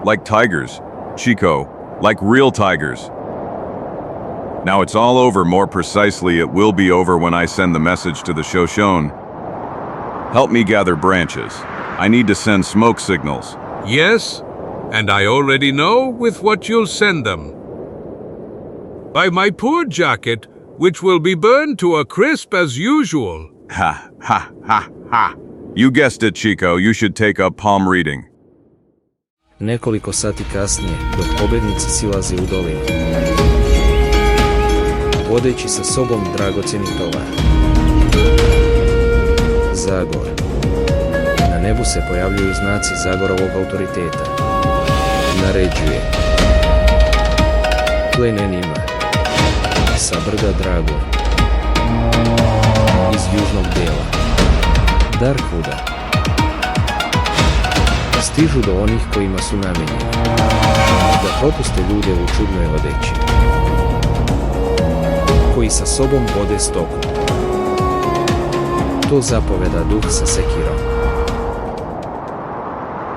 Like tigers, Chico, like real tigers. Now it's all over. More precisely, it will be over when I send the message to the Shoshone. Help me gather branches. I need to send smoke signals. Yes, and I already know with what you'll send them. By my poor jacket, which will be burned to a crisp as usual. Ha, ha, ha, ha. You guessed it, Chico. You should take up palm reading. Nekoliko sati kasnije, dok pobjednici silaze u dolinu, vodeći sa sobom dragocjeni tovar. Zagor. Na nebu se pojavljuju znaci Zagorovog autoriteta. Naređuje plenenima sa brda Drago iz južnog dijela Darkwooda stižu do onih kojima su namijenjeni da propuste ljude u čudnoj odeći koji sa sobom vode stoku. To zapoveda duh sa sekirom.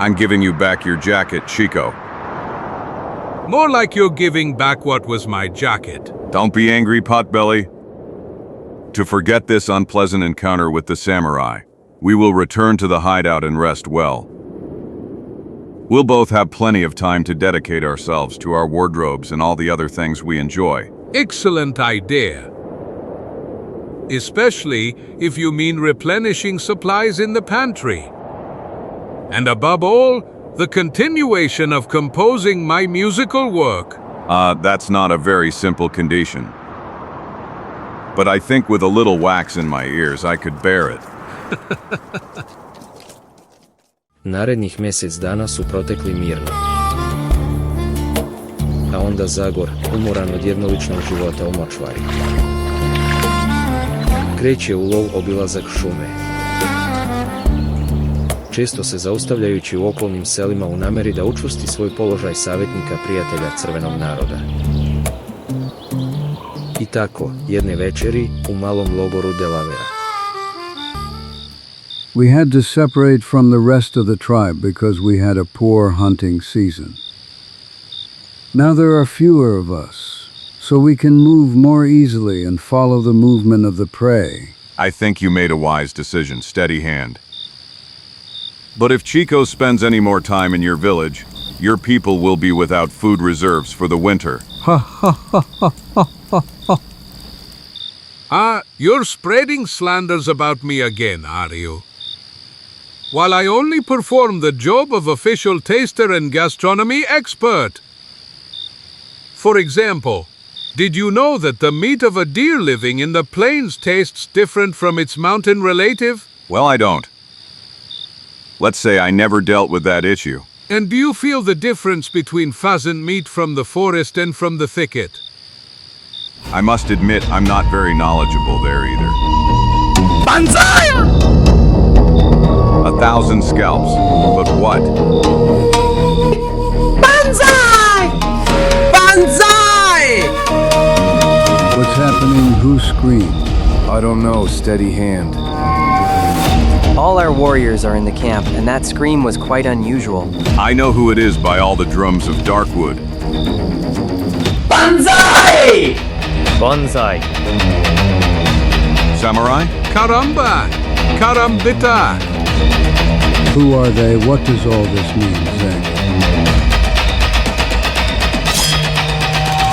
I'm giving you back your jacket, Chico. More like you're giving back what was my jacket. Don't be angry, Potbelly. To forget this unpleasant encounter with the samurai, we will return to the hideout and rest well. We'll both have plenty of time to dedicate ourselves to our wardrobes and all the other things we enjoy. Excellent idea. Especially if you mean replenishing supplies in the pantry. And above all, the continuation of composing my musical work. That's not a very simple condition. But I think with a little wax in my ears, I could bear it. Narednih mjesec dana su protekli mirno. A onda Zagor, umoran od jednoličnog života u močvari, kreće u lov, obilazak šume, često se zaustavljajući u okolnim selima u namjeri da učvrsti svoj položaj savjetnika prijatelja crvenog naroda. I tako, jedne večeri, u malom logoru Delavera. We had to separate from the rest of the tribe because we had a poor hunting season. Now there are fewer of us, so we can move more easily and follow the movement of the prey. I think you made a wise decision, steady hand. But if Chico spends any more time in your village, your people will be without food reserves for the winter. You're spreading slanders about me again, are you? While I only perform the job of official taster and gastronomy expert. For example, did you know that the meat of a deer living in the plains tastes different from its mountain relative? Well, I don't. Let's say I never dealt with that issue. And do you feel the difference between pheasant meat from the forest and from the thicket? I must admit I'm not very knowledgeable there either. Banzai! 1,000 scalps, but what? Banzai! Banzai! What's happening? Who screamed? I don't know, steady hand. All our warriors are in the camp, and that scream was quite unusual. I know who it is by all the drums of Darkwood. Banzai! Bonsai. Samurai? Caramba! Carambita! Who are they? What does all this mean, Zagor?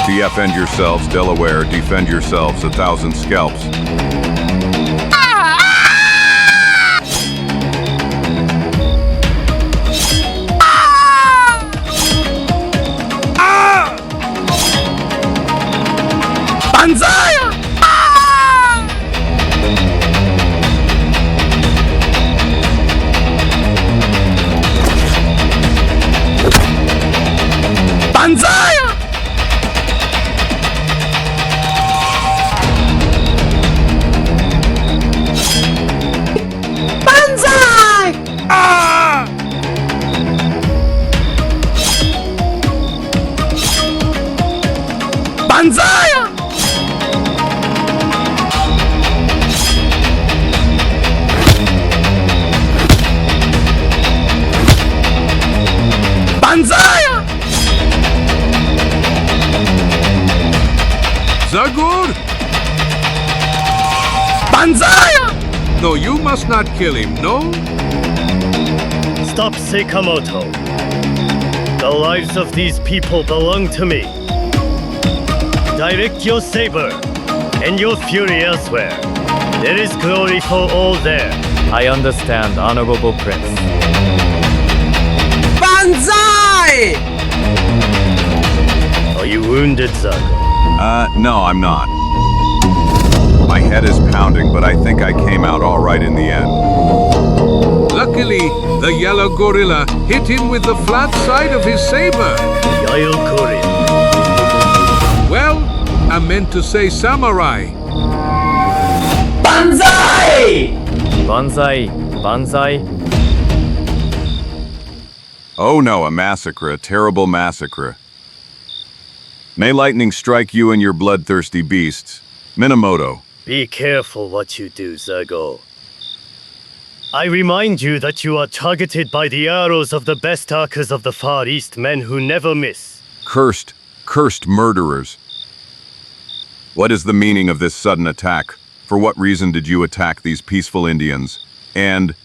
Defend yourselves, Delaware. Defend yourselves, 1,000 scalps. Banzai! Banzai! Banzai! Banzai! Banzai! Zagor? Banzai! No, you must not kill him, no? Stop, Sakamoto. The lives of these people belong to me. Direct your saber and your fury elsewhere. There is glory for all there. I understand, Honorable Prince. Banzai! Are you wounded, Zagor? No, I'm not. My head is pounding, but I think I came out all right in the end. Luckily, the yellow gorilla hit him with the flat side of his saber. Yellow gorilla. Well, I meant to say samurai. Banzai! Banzai, banzai. Oh no, a massacre, a terrible massacre. May lightning strike you and your bloodthirsty beasts. Minamoto. Be careful what you do, Zagor. I remind you that you are targeted by the arrows of the best archers of the Far East, men who never miss. Cursed murderers. What is the meaning of this sudden attack? For what reason did you attack these peaceful Indians? And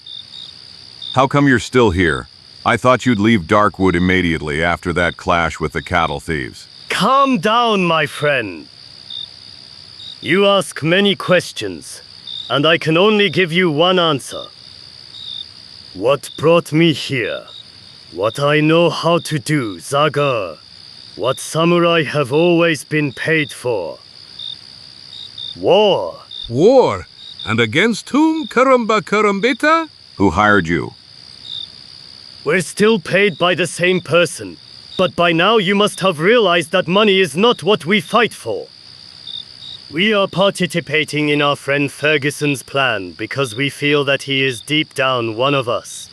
how come you're still here? I thought you'd leave Darkwood immediately after that clash with the cattle thieves. Calm down, my friend. You ask many questions, and I can only give you one answer. What brought me here? What I know how to do, Zagor. What samurai have always been paid for. War. War? And against whom, Karamba Karambita? Who hired you? We're still paid by the same person. But by now you must have realized that money is not what we fight for. We are participating in our friend Ferguson's plan because we feel that he is deep down one of us.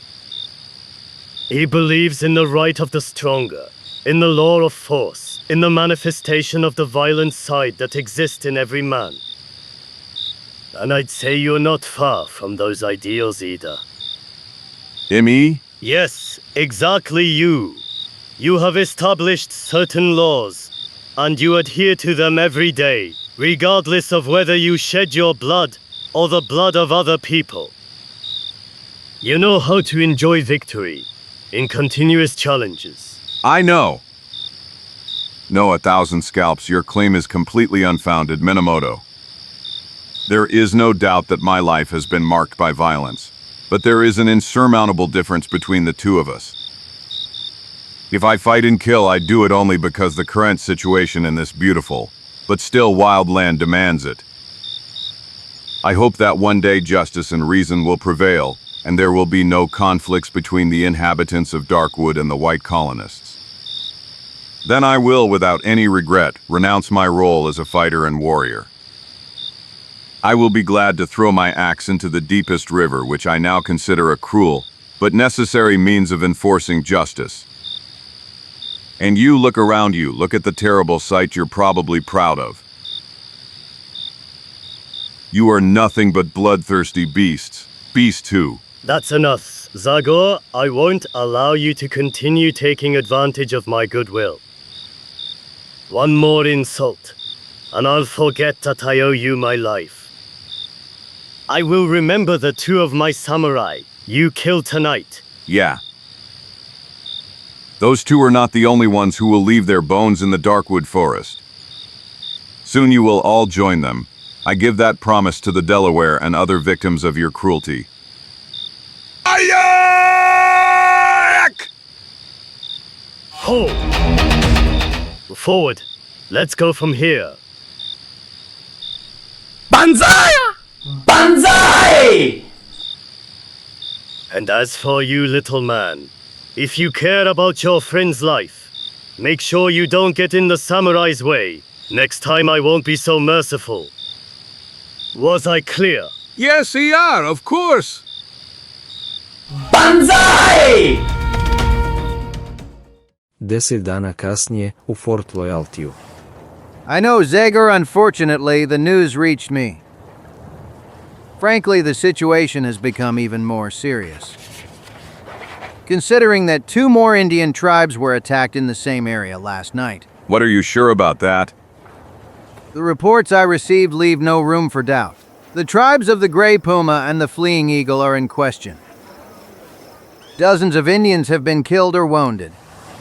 He believes in the right of the stronger, in the law of force, in the manifestation of the violent side that exists in every man. And I'd say you're not far from those ideals either. Me? Yes, exactly you. You have established certain laws, and you adhere to them every day, regardless of whether you shed your blood or the blood of other people. You know how to enjoy victory in continuous challenges. I know. No, 1,000 scalps, your claim is completely unfounded, Minamoto. There is no doubt that my life has been marked by violence, but there is an insurmountable difference between the two of us. If I fight and kill, I do it only because the current situation in this beautiful, but still wild land demands it. I hope that one day justice and reason will prevail, and there will be no conflicts between the inhabitants of Darkwood and the white colonists. Then I will, without any regret, renounce my role as a fighter and warrior. I will be glad to throw my axe into the deepest river, which I now consider a cruel, but necessary means of enforcing justice. And you look around you, look at the terrible sight you're probably proud of. You are nothing but bloodthirsty beasts. Beasts who? That's enough. Zagor, I won't allow you to continue taking advantage of my goodwill. One more insult, and I'll forget that I owe you my life. I will remember the two of my samurai you killed tonight. Yeah. Those two are not the only ones who will leave their bones in the Darkwood forest. Soon you will all join them. I give that promise to the Delaware and other victims of your cruelty. Ayak! Ho! Forward. Let's go from here. Banzai! Banzai! And as for you, little man, if you care about your friend's life, make sure you don't get in the samurai's way. Next time I won't be so merciful. Was I clear? Yes, you are, of course. Banzai! 10 dana kasnije u Fort Loyaltiju. I know, Zagor, unfortunately, the news reached me. Frankly, the situation has become even more serious. Considering that 2 more Indian tribes were attacked in the same area last night. What are you sure about that? The reports I received leave no room for doubt. The tribes of the Gray Puma and the Fleeing Eagle are in question. Dozens of Indians have been killed or wounded,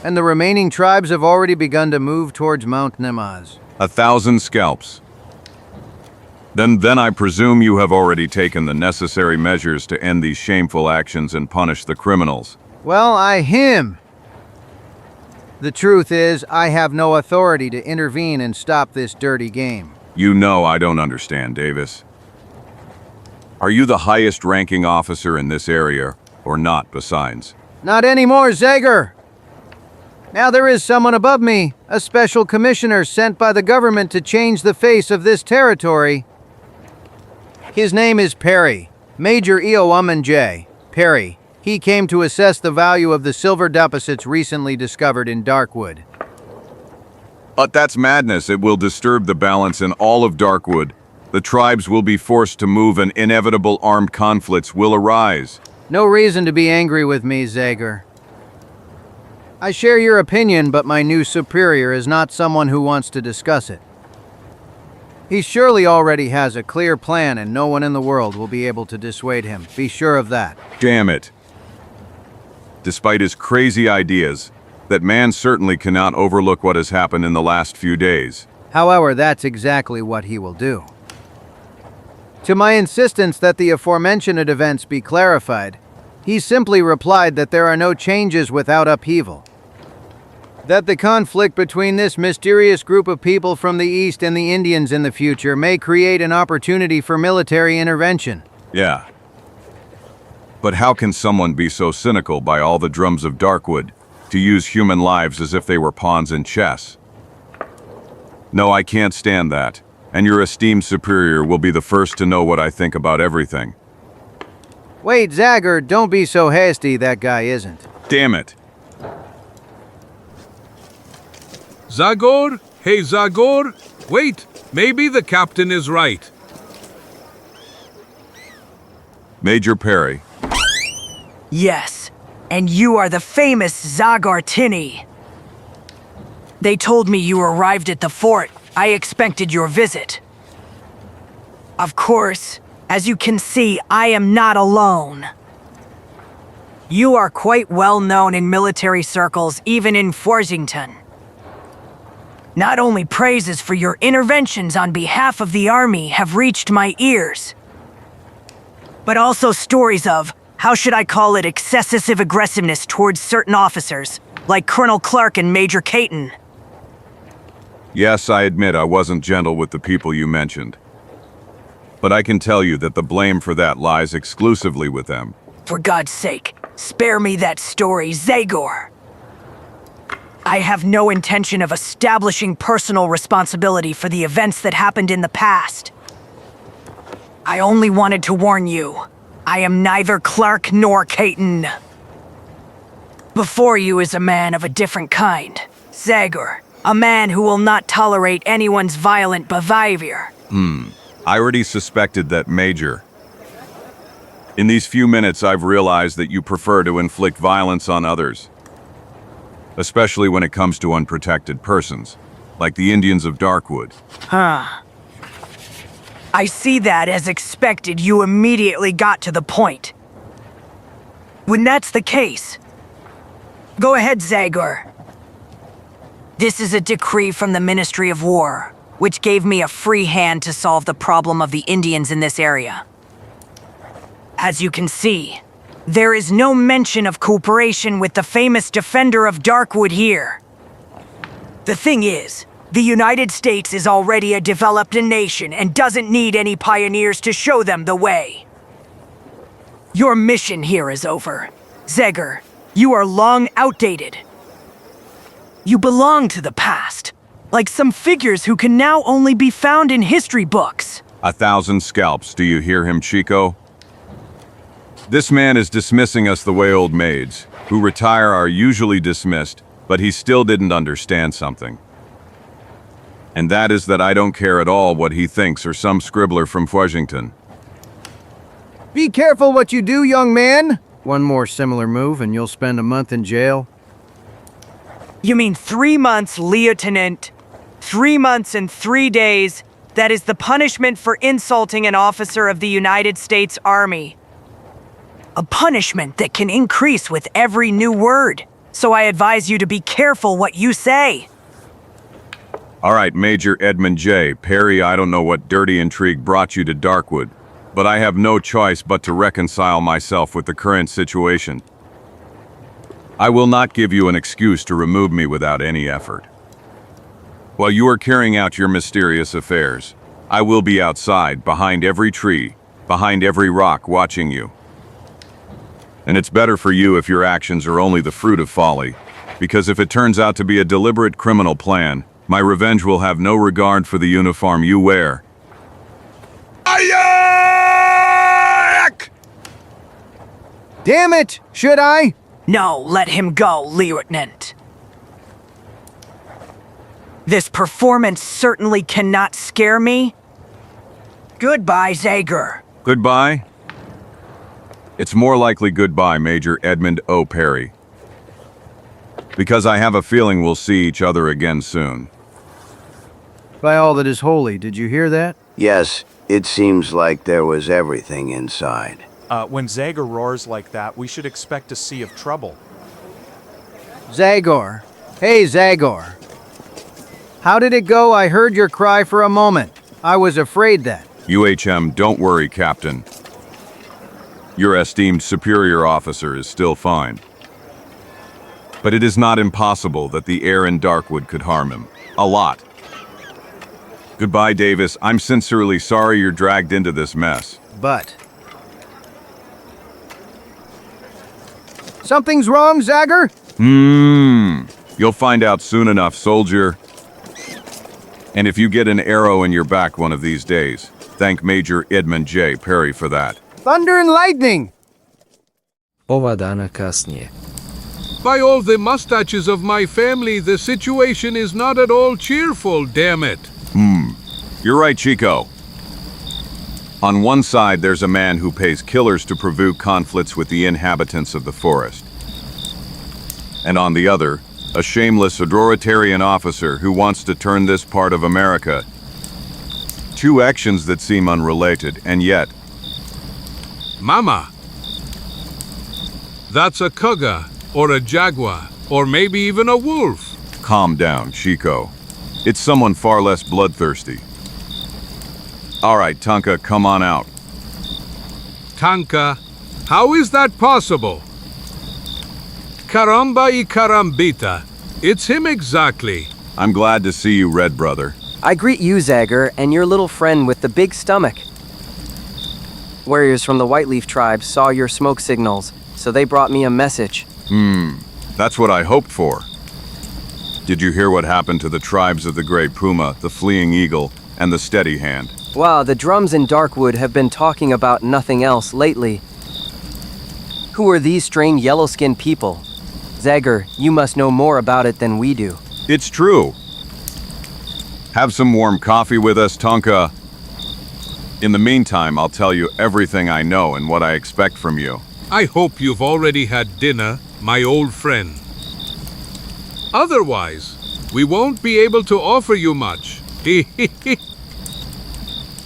and the remaining tribes have already begun to move towards Mount Nemaz. 1,000 scalps. Then I presume you have already taken the necessary measures to end these shameful actions and punish the criminals. Well, The truth is, I have no authority to intervene and stop this dirty game. You know I don't understand, Davis. Are you the highest-ranking officer in this area, or not, besides? Not anymore, Zagor! Now there is someone above me, a special commissioner sent by the government to change the face of this territory. His name is Perry, Major Eowaman J. Perry. He came to assess the value of the silver deposits recently discovered in Darkwood. But that's madness. It will disturb the balance in all of Darkwood. The tribes will be forced to move and inevitable armed conflicts will arise. No reason to be angry with me, Zagor. I share your opinion, but my new superior is not someone who wants to discuss it. He surely already has a clear plan and no one in the world will be able to dissuade him. Be sure of that. Damn it. Despite his crazy ideas, that man certainly cannot overlook what has happened in the last few days. However, that's exactly what he will do. To my insistence that the aforementioned events be clarified, he simply replied that there are no changes without upheaval. that the conflict between this mysterious group of people from the East and the Indians in the future may create an opportunity for military intervention. Yeah. But how can someone be so cynical by all the drums of Darkwood to use human lives as if they were pawns in chess? No, I can't stand that, and your esteemed superior will be the first to know what I think about everything. Wait, Zagor, don't be so hasty, that guy isn't. Damn it. Zagor? Hey, Zagor? Wait, maybe the captain is right. Major Perry. Yes, and you are the famous Zagor EN. They told me you arrived at the fort. I expected your visit. Of course, as you can see, I am not alone. You are quite well known in military circles, even in Washington. Not only praises for your interventions on behalf of the army have reached my ears, but also stories of, how should I call it, excessive aggressiveness towards certain officers, like Colonel Clark and Major Caton. Yes, I admit I wasn't gentle with the people you mentioned. But I can tell you that the blame for that lies exclusively with them. For God's sake, spare me that story, Zagor. I have no intention of establishing personal responsibility for the events that happened in the past. I only wanted to warn you. I am neither Clark nor Caton. Before you is a man of a different kind. Zagor, a man who will not tolerate anyone's violent behavior. I already suspected that, Major. In these few minutes, I've realized that you prefer to inflict violence on others. Especially when it comes to unprotected persons, like the Indians of Darkwood. I see that as expected, you immediately got to the point. When that's the case, go ahead, Zagor. This is a decree from the Ministry of War, which gave me a free hand to solve the problem of the Indians in this area. As you can see, there is no mention of cooperation with the famous defender of Darkwood here. The thing is, the United States is already a developed nation and doesn't need any pioneers to show them the way. Your mission here is over. Zagor, you are long outdated. You belong to the past, like some figures who can now only be found in history books. 1,000 scalps, do you hear him, Chico? This man is dismissing us the way old maids, who retire, are usually dismissed, but he still didn't understand something. And that is that I don't care at all what he thinks or some scribbler from Washington. Be careful what you do, young man. One more similar move and you'll spend a month in jail. You mean 3 months, Lieutenant? 3 months and 3 days. That is the punishment for insulting an officer of the United States Army. A punishment that can increase with every new word. So I advise you to be careful what you say. All right, Major Edmund J. Perry, I don't know what dirty intrigue brought you to Darkwood, but I have no choice but to reconcile myself with the current situation. I will not give you an excuse to remove me without any effort. While you are carrying out your mysterious affairs, I will be outside, behind every tree, behind every rock, watching you. And it's better for you if your actions are only the fruit of folly, because if it turns out to be a deliberate criminal plan, my revenge will have no regard for the uniform you wear. Ayak! Damn it! Should I? No, let him go, Lieutenant. This performance certainly cannot scare me. Goodbye, Zagor. Goodbye? It's more likely goodbye, Major Edmund O. Perry. Because I have a feeling we'll see each other again soon. By all that is holy, did you hear that? Yes, it seems like there was everything inside. When Zagor roars like that, we should expect a sea of trouble. Zagor. Hey, Zagor. How did it go? I heard your cry for a moment. I was afraid that. UHM, don't worry, Captain. Your esteemed superior officer is still fine. But it is not impossible that the air in Darkwood could harm him. A lot. Goodbye, Davis. I'm sincerely sorry you're dragged into this mess. But... Something's wrong, Zagor? You'll find out soon enough, soldier. And if you get an arrow in your back one of these days, thank Major Edmund J. Perry for that. Thunder and lightning! Ova dana kasnije. By all the mustaches of my family, the situation is not at all cheerful, damn it. You're right, Chico. On one side, there's a man who pays killers to provoke conflicts with the inhabitants of the forest. And on the other, a shameless authoritarian officer who wants to turn this part of America. Two actions that seem unrelated, and yet... Mama. That's a cougar, or a jaguar, or maybe even a wolf. Calm down, Chico. It's someone far less bloodthirsty. All right, Tonka, come on out. Tanka, how is that possible? Caramba y carambita. It's him exactly. I'm glad to see you, Red Brother. I greet you, Zagor, and your little friend with the big stomach. Warriors from the Whiteleaf tribe saw your smoke signals, so they brought me a message. That's what I hoped for. Did you hear what happened to the tribes of the Gray Puma, the Fleeing Eagle, and the Steady Hand? Wow, the drums in Darkwood have been talking about nothing else lately. Who are these strange yellow-skinned people? Zagor, you must know more about it than we do. It's true. Have some warm coffee with us, Tonka. In the meantime, I'll tell you everything I know and what I expect from you. I hope you've already had dinner, my old friend. Otherwise, we won't be able to offer you much.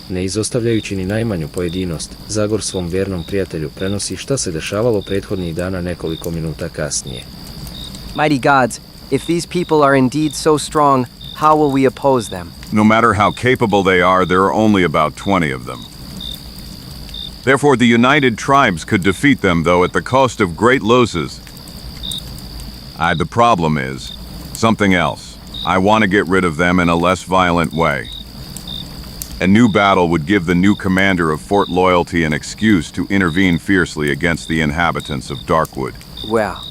Ne izostavljajući ni najmanju pojedinost, Zagor svom vjernom prijatelju prenosi šta se dešavalo prethodnih dana nekoliko minuta kasnije. Mighty gods, if these people are indeed so strong, how will we oppose them? No matter how capable they are, there are only about 20 of them. Therefore, the united tribes could defeat them, though, at the cost of great losses. The problem is something else. I want to get rid of them in a less violent way. A new battle would give the new commander of Fort Loyalty an excuse to intervene fiercely against the inhabitants of Darkwood. Wow.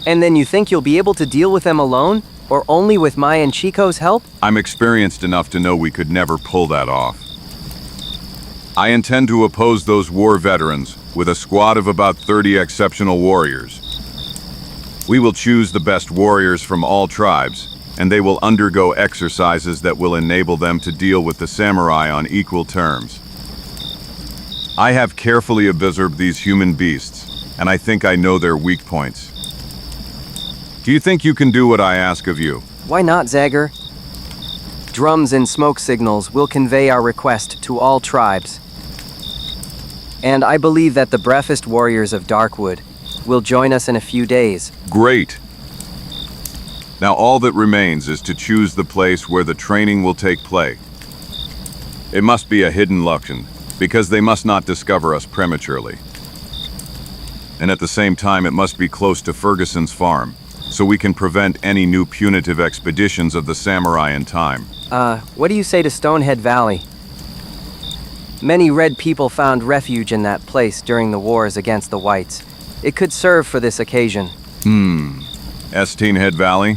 And then you think you'll be able to deal with them alone? Or only with my and Chico's help? I'm experienced enough to know we could never pull that off. I intend to oppose those war veterans with a squad of about 30 exceptional warriors. We will choose the best warriors from all tribes, and they will undergo exercises that will enable them to deal with the samurai on equal terms. I have carefully observed these human beasts, and I think I know their weak points. Do you think you can do what I ask of you? Why not, Zagor? Drums and smoke signals will convey our request to all tribes. And I believe that the bravest warriors of Darkwood will join us in a few days. Great. Now all that remains is to choose the place where the training will take place. It must be a hidden location, because they must not discover us prematurely. And at the same time, it must be close to Ferguson's farm, so we can prevent any new punitive expeditions of the samurai in time. What do you say to Stonehead Valley? Many red people found refuge in that place during the wars against the whites. It could serve for this occasion. Stonehead Valley?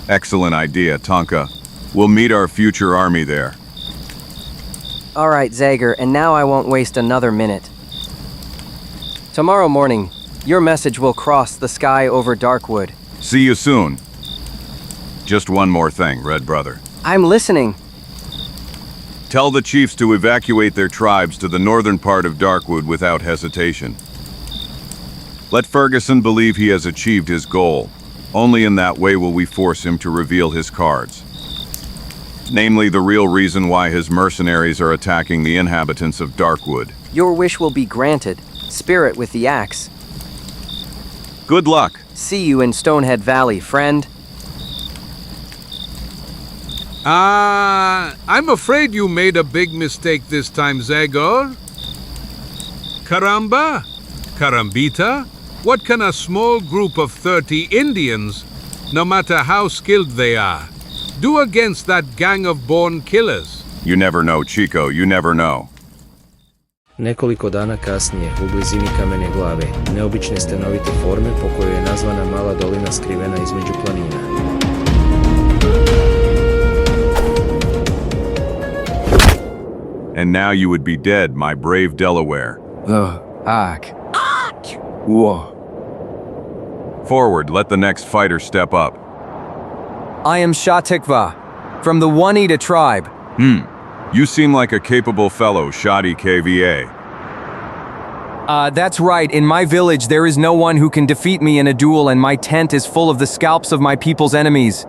Excellent idea, Tonka. We'll meet our future army there. All right, Zagor, and now I won't waste another minute. Tomorrow morning, your message will cross the sky over Darkwood. See you soon. Just one more thing, Red Brother. I'm listening. Tell the chiefs to evacuate their tribes to the northern part of Darkwood without hesitation. Let Ferguson believe he has achieved his goal. Only in that way will we force him to reveal his cards. Namely, the real reason why his mercenaries are attacking the inhabitants of Darkwood. Your wish will be granted. Spirit with the axe. Good luck. See you in Stonehead Valley, friend. I'm afraid you made a big mistake this time, Zagor. Caramba? Carambita? What can a small group of 30 Indians, no matter how skilled they are, do against that gang of born killers? You never know, Chico, you never know. Nekoliko dana kasnije, u blizini kamene glave, neobične stenovite forme po kojoj je nazvana mala dolina skrivena između planina. And now you would be dead, my brave Delaware. Whoa. Forward, let the next fighter step up. I am Sjekira, from the Oneida tribe. You seem like a capable fellow, Shoddy KVA. That's right. In my village, there is no one who can defeat me in a duel, and my tent is full of the scalps of my people's enemies.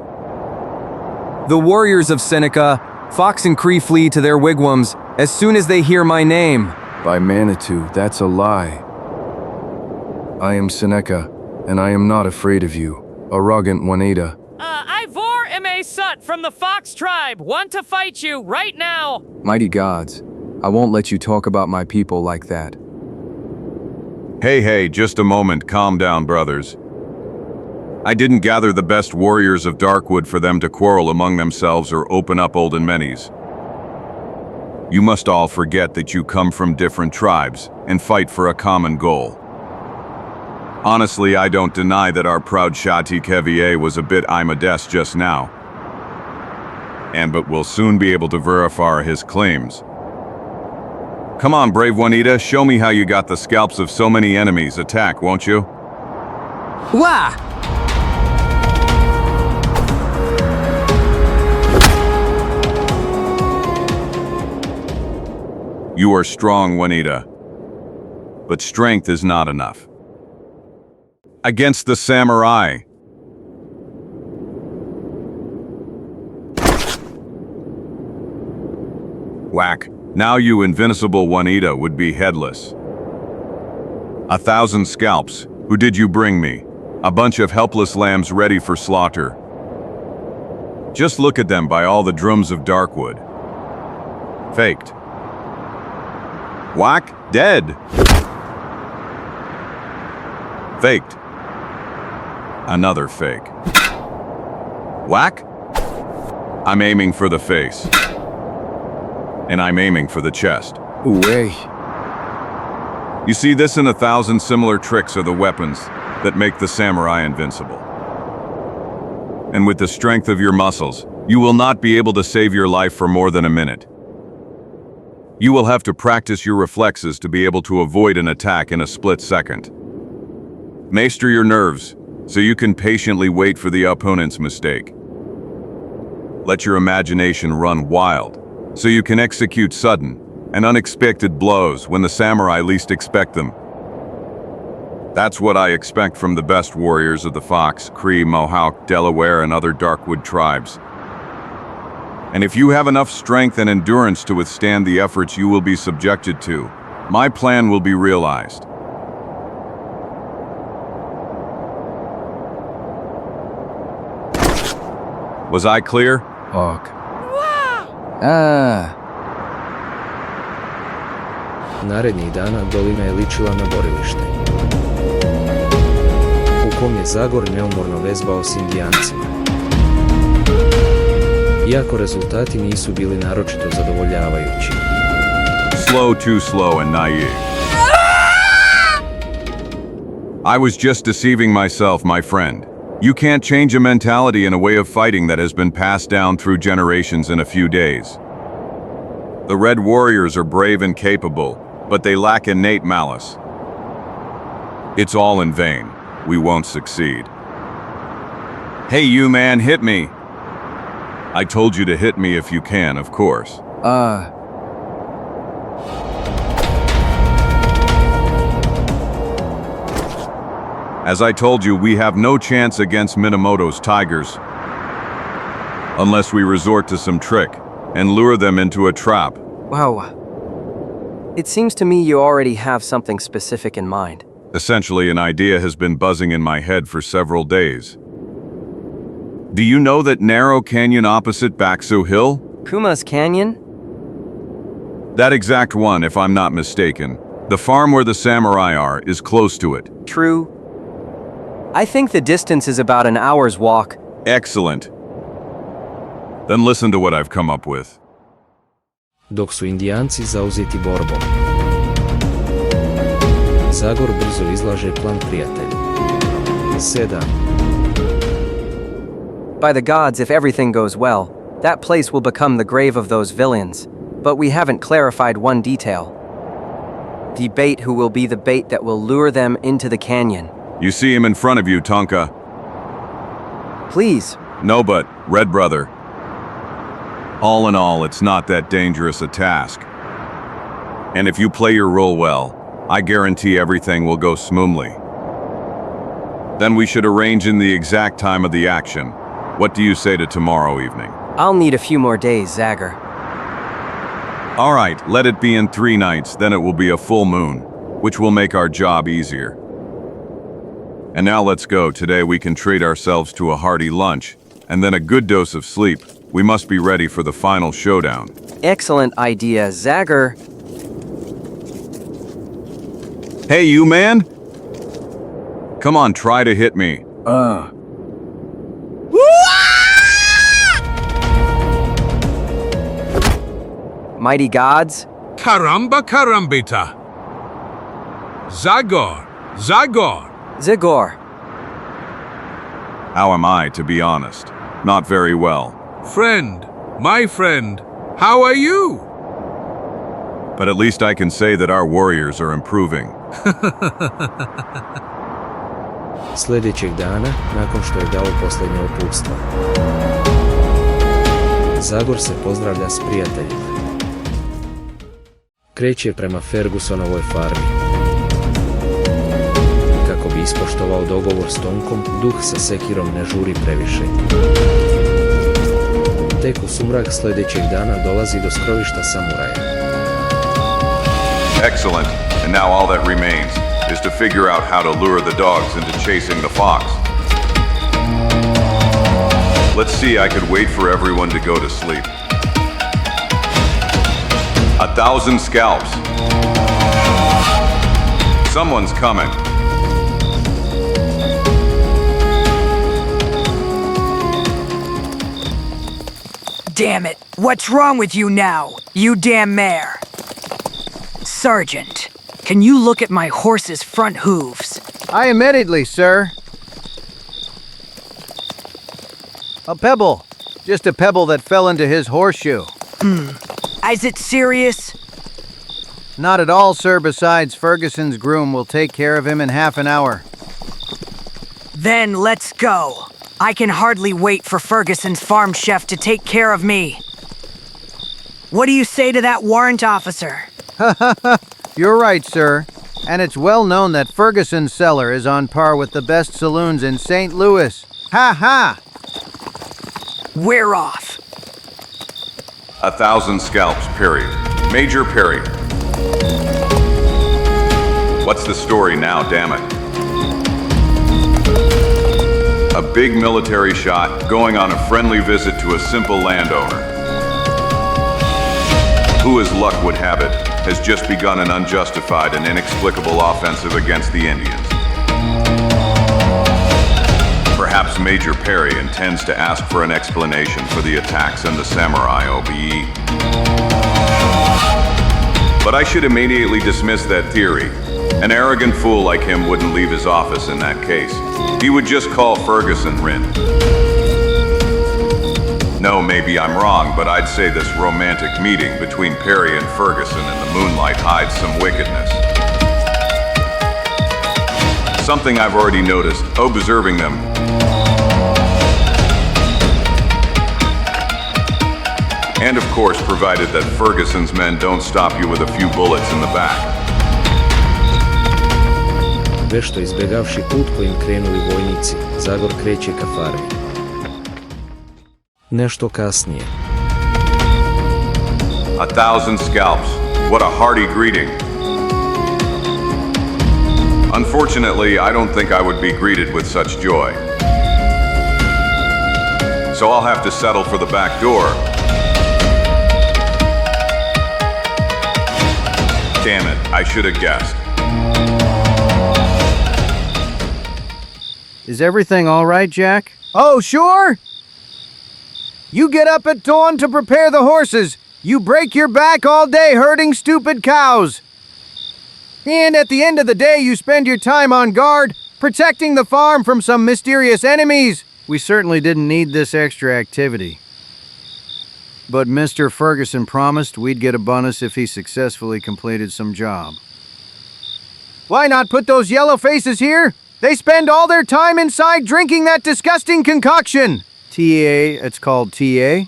The warriors of Seneca, Fox and Cree flee to their wigwams as soon as they hear my name. By Manitou, that's a lie. I am Seneca, and I am not afraid of you, arrogant Oneida. Ivor am a Sut from the Fox tribe. Want to fight you right now. Mighty gods, I won't let you talk about my people like that. Hey, just a moment, calm down, brothers. I didn't gather the best warriors of Darkwood for them to quarrel among themselves or open up olden menes. You must all forget that you come from different tribes and fight for a common goal. Honestly, I don't deny that our proud Shati Kevier was a bit immodest just now. But we'll soon be able to verify his claims. Come on, brave Juanita, show me how you got the scalps of so many enemies. Attack, won't you? Wah! You are strong, Juanita. But strength is not enough. Against the samurai. Whack. Now you invincible Juanita would be headless. 1,000 scalps. Who did you bring me? A bunch of helpless lambs ready for slaughter. Just look at them by all the drums of Darkwood. Faked. Whack. Dead. Faked. Another fake. Whack. I'm aiming for the face. And I'm aiming for the chest. Way. You see, this and 1,000 similar tricks are the weapons that make the samurai invincible. And with the strength of your muscles, you will not be able to save your life for more than a minute. You will have to practice your reflexes to be able to avoid an attack in a split second. Master your nerves, so you can patiently wait for the opponent's mistake. Let your imagination run wild, so you can execute sudden and unexpected blows when the samurai least expect them. That's what I expect from the best warriors of the Fox, Cree, Mohawk, Delaware, and other Darkwood tribes. And if you have enough strength and endurance to withstand the efforts you will be subjected to, my plan will be realized. Was I clear? Fuck. Narednih dana dolina je ličila na borilište, u kom je Zagor neumorno vezbao s Indijancima. Iako rezultati nisu bili naročito zadovoljavajući. Slow, too slow and naive. I was just deceiving myself, my friend. You can't change a mentality and a way of fighting that has been passed down through generations in a few days. The Red Warriors are brave and capable, but they lack innate malice. It's all in vain. We won't succeed. Hey, you man, hit me. I told you to hit me if you can, of course. As I told you, we have no chance against Minamoto's tigers unless we resort to some trick and lure them into a trap. Wow. It seems to me you already have something specific in mind. Essentially, an idea has been buzzing in my head for several days. Do you know that narrow canyon opposite Baksu Hill? Kuma's Canyon? That exact one, if I'm not mistaken. The farm where the samurai are is close to it. True. I think the distance is about an hour's walk. Excellent. Then listen to what I've come up with. Dok su Indijanci zauzeti borbom, Zagor brzo izlaže plan prijatelju. 7. By the gods, if everything goes well, that place will become the grave of those villains. But we haven't clarified one detail. The bait who will be the bait that will lure them into the canyon. You see him in front of you, Tonka. Please. No, but, Red Brother. All in all, it's not that dangerous a task. And if you play your role well, I guarantee everything will go smoothly. Then we should arrange in the exact time of the action. What do you say to tomorrow evening? I'll need a few more days, Zagor. All right, let it be in 3 nights, then it will be a full moon, which will make our job easier. And now let's go. Today we can treat ourselves to a hearty lunch, and then a good dose of sleep. We must be ready for the final showdown. Excellent idea, Zagor. Hey, you man! Come on, try to hit me. Mighty gods. Caramba carambita. Zagor. Zagor. Zagor. How am I, to be honest? Not very well. Friend, my friend, how are you? But at least I can say that our warriors are improving. Sljedećeg dana, nakon što je dao posljednje uputstva, Zagor se pozdravlja s prijateljima. Kreće prema Fergusonovoj farmi. Kako bi ispoštovao dogovor s Tonkom, duh sa sekirom ne žuri previše. Tek u sumrak sljedećeg dana dolazi do skrovišta samuraja. Excellent. And now all that remains is to figure out how to lure the dogs into chasing the fox. Let's see, I could wait for everyone to go to sleep. 1,000 scalps. Someone's coming. Damn it! What's wrong with you now, you damn mare? Sergeant, can you look at my horse's front hooves? I immediately, sir. A pebble. Just a pebble that fell into his horseshoe. Is it serious? Not at all, sir. Besides, Ferguson's groom will take care of him in half an hour. Then let's go. I can hardly wait for Ferguson's farm chef to take care of me. What do you say to that warrant officer? You're right, sir. And it's well known that Ferguson's cellar is on par with the best saloons in St. Louis. Ha ha! We're off. 1,000 scalps, period. Major period. What's the story now, damn it? A big military shot going on a friendly visit to a simple landowner, who, as luck would have it, has just begun an unjustified and inexplicable offensive against the Indians. Perhaps Major Perry intends to ask for an explanation for the attacks and the samurai OBE. But I should immediately dismiss that theory. An arrogant fool like him wouldn't leave his office in that case. He would just call Ferguson Rin. No, maybe I'm wrong, but I'd say this romantic meeting between Perry and Ferguson in the moonlight hides some wickedness. Something I've already noticed, observing them. And of course, provided that Ferguson's men don't stop you with a few bullets in the back. Vešto izbjegavši put kojim krenuli vojnici, Zagor kreće ka farmi. Nešto kasnije. 1,000 scalps. What a hearty greeting. Unfortunately, I don't think I would be greeted with such joy. So I'll have to settle for the back door. Damn it, I should have guessed. Is everything all right, Jack? Oh, sure. You get up at dawn to prepare the horses. You break your back all day herding stupid cows. And at the end of the day, you spend your time on guard, protecting the farm from some mysterious enemies. We certainly didn't need this extra activity. But Mr. Ferguson promised we'd get a bonus if he successfully completed some job. Why not put those yellow faces here? They spend all their time inside drinking that disgusting concoction. TA, it's called TA?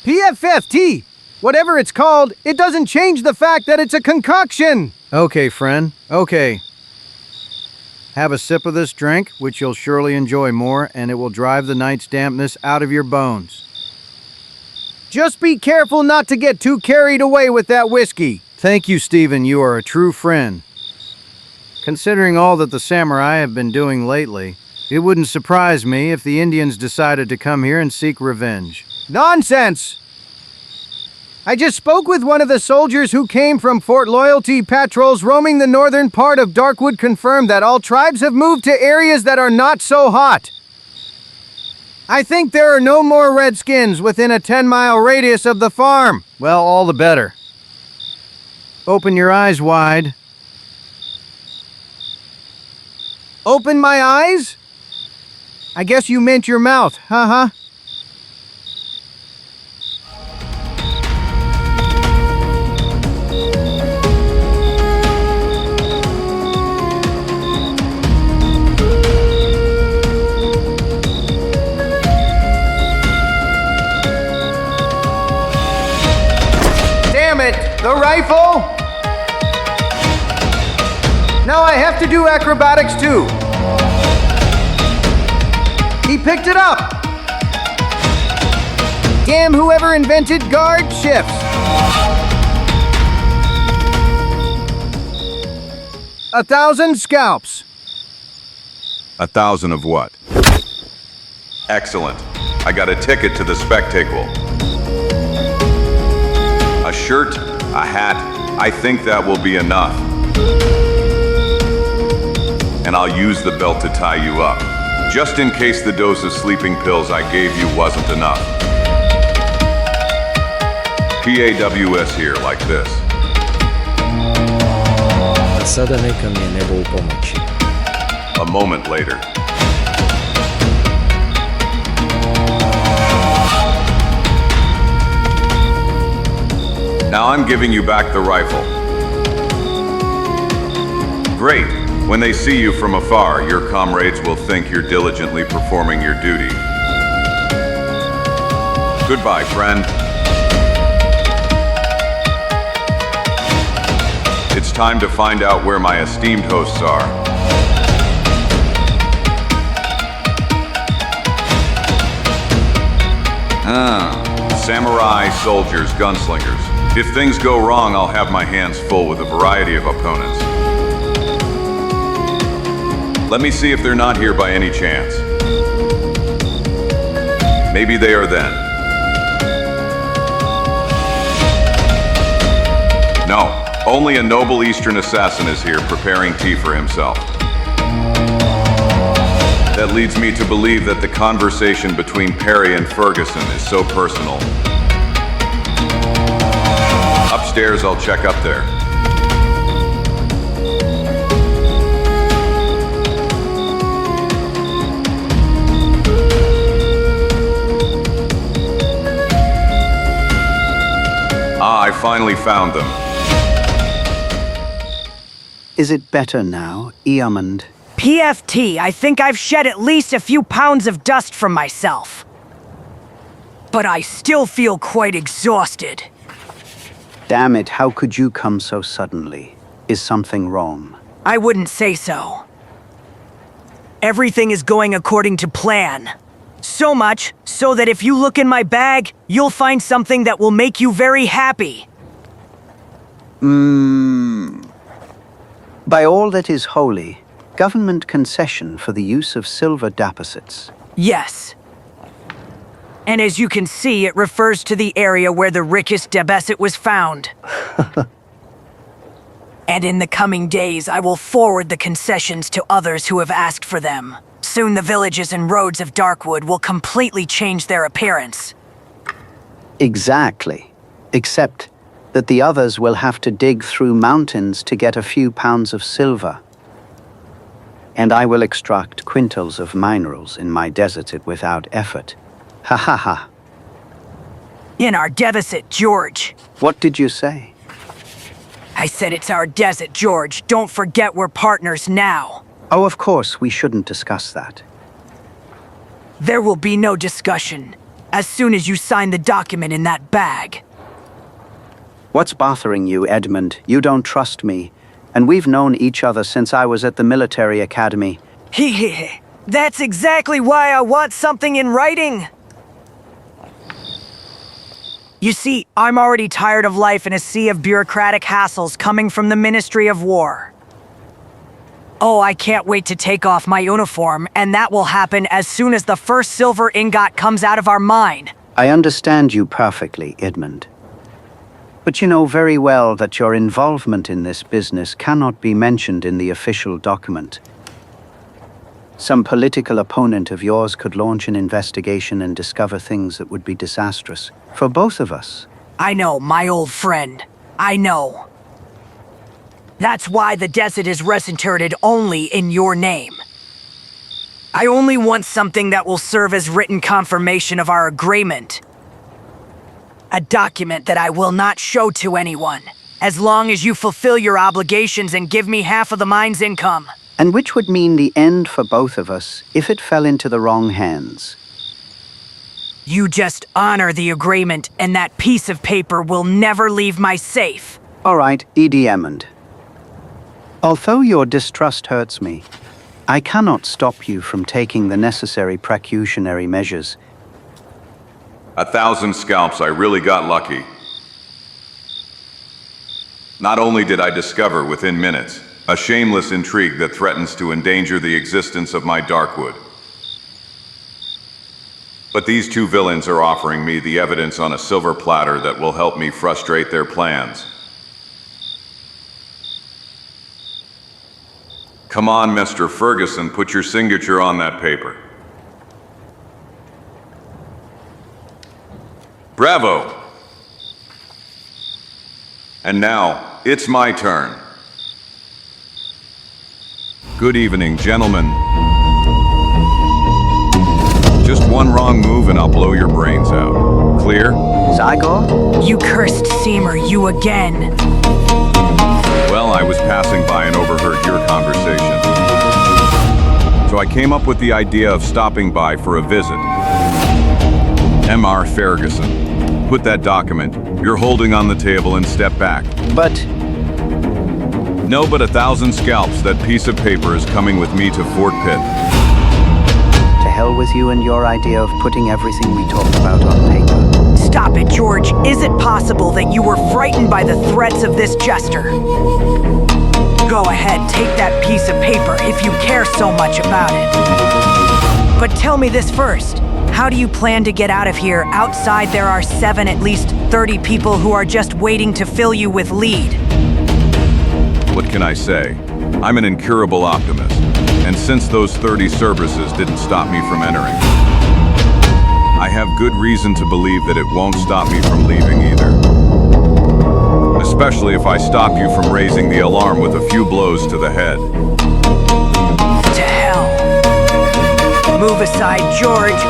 PFFT. Whatever it's called, it doesn't change the fact that it's a concoction. Okay, friend, okay. Have a sip of this drink, which you'll surely enjoy more, and it will drive the night's dampness out of your bones. Just be careful not to get too carried away with that whiskey. Thank you, Stephen. You are a true friend. Considering all that the samurai have been doing lately, it wouldn't surprise me if the Indians decided to come here and seek revenge. Nonsense! I just spoke with one of the soldiers who came from Fort Loyalty. Patrols roaming the northern part of Darkwood confirmed that all tribes have moved to areas that are not so hot. I think there are no more redskins within a 10-mile radius of the farm. Well, all the better. Open your eyes wide. Open my eyes? I guess you meant your mouth, huh? The rifle? Now I have to do acrobatics too. He picked it up. Damn whoever invented guard shifts. A 1,000 scalps. 1,000 of what? Excellent. I got a ticket to the spectacle. A shirt, a hat, I think that will be enough. And I'll use the belt to tie you up, just in case the dose of sleeping pills I gave you wasn't enough. PAWS here, like this. A sada neka mi je nebo u pomoći. A moment later. Now I'm giving you back the rifle. Great. When they see you from afar, your comrades will think you're diligently performing your duty. Goodbye, friend. It's time to find out where my esteemed hosts are. Samurai, soldiers, gunslingers. If things go wrong, I'll have my hands full with a variety of opponents. Let me see if they're not here by any chance. Maybe they are then. No, only a noble Eastern assassin is here preparing tea for himself. That leads me to believe that the conversation between Perry and Ferguson is so personal. Upstairs, I'll check up there. I finally found them. Is it better now, Eamond? PFT, I think I've shed at least a few pounds of dust from myself. But I still feel quite exhausted. Damn it, how could you come so suddenly? Is something wrong? I wouldn't say so. Everything is going according to plan. So much so that if you look in my bag, you'll find something that will make you very happy. By all that is holy, government concession for the use of silver deposits. Yes. And as you can see, it refers to the area where the richest deposit was found. And in the coming days, I will forward the concessions to others who have asked for them. Soon the villages and roads of Darkwood will completely change their appearance. Exactly. Except that the others will have to dig through mountains to get a few pounds of silver. And I will extract quintals of minerals in my desert without effort. Ha ha ha. In our deficit, George. What did you say? I said it's our desert, George. Don't forget we're partners now. Oh, of course, we shouldn't discuss that. There will be no discussion as soon as you sign the document in that bag. What's bothering you, Edmund? You don't trust me, and we've known each other since I was at the military academy. Hee. That's exactly why I want something in writing. You see, I'm already tired of life in a sea of bureaucratic hassles coming from the Ministry of War. Oh, I can't wait to take off my uniform, and that will happen as soon as the first silver ingot comes out of our mine. I understand you perfectly, Edmund. But you know very well that your involvement in this business cannot be mentioned in the official document. Some political opponent of yours could launch an investigation and discover things that would be disastrous for both of us. I know, my old friend. I know. That's why the desert is recentered only in your name. I only want something that will serve as written confirmation of our agreement. A document that I will not show to anyone, as long as you fulfill your obligations and give me half of the mine's income. And which would mean the end for both of us if it fell into the wrong hands. You just honor the agreement, and that piece of paper will never leave my safe. All right, E.D. Edmund. Although your distrust hurts me, I cannot stop you from taking the necessary precautionary measures. 1,000 scalps, I really got lucky. Not only did I discover within minutes a shameless intrigue that threatens to endanger the existence of my Darkwood, but these two villains are offering me the evidence on a silver platter that will help me frustrate their plans. Come on, Mr. Ferguson, put your signature on that paper. Bravo! And now, it's my turn. Good evening, gentlemen. Just one wrong move and I'll blow your brains out. Clear? Zagor? You cursed seamer, you again. Well, I was passing by and overheard your conversation. So I came up with the idea of stopping by for a visit. M.R. Ferguson, put that document you're holding on the table and step back. But... No, but 1,000 scalps. That piece of paper is coming with me to Fort Pitt. To hell with you and your idea of putting everything we talked about on paper. Stop it, George. Is it possible that you were frightened by the threats of this jester? Go ahead, take that piece of paper if you care so much about it. But tell me this first. How do you plan to get out of here? Outside there are at least 30 people who are just waiting to fill you with lead. What can I say? I'm an incurable optimist. And since those 30 Cerberuses didn't stop me from entering, I have good reason to believe that it won't stop me from leaving either. Especially if I stop you from raising the alarm with a few blows to the head. To hell. Move aside, George.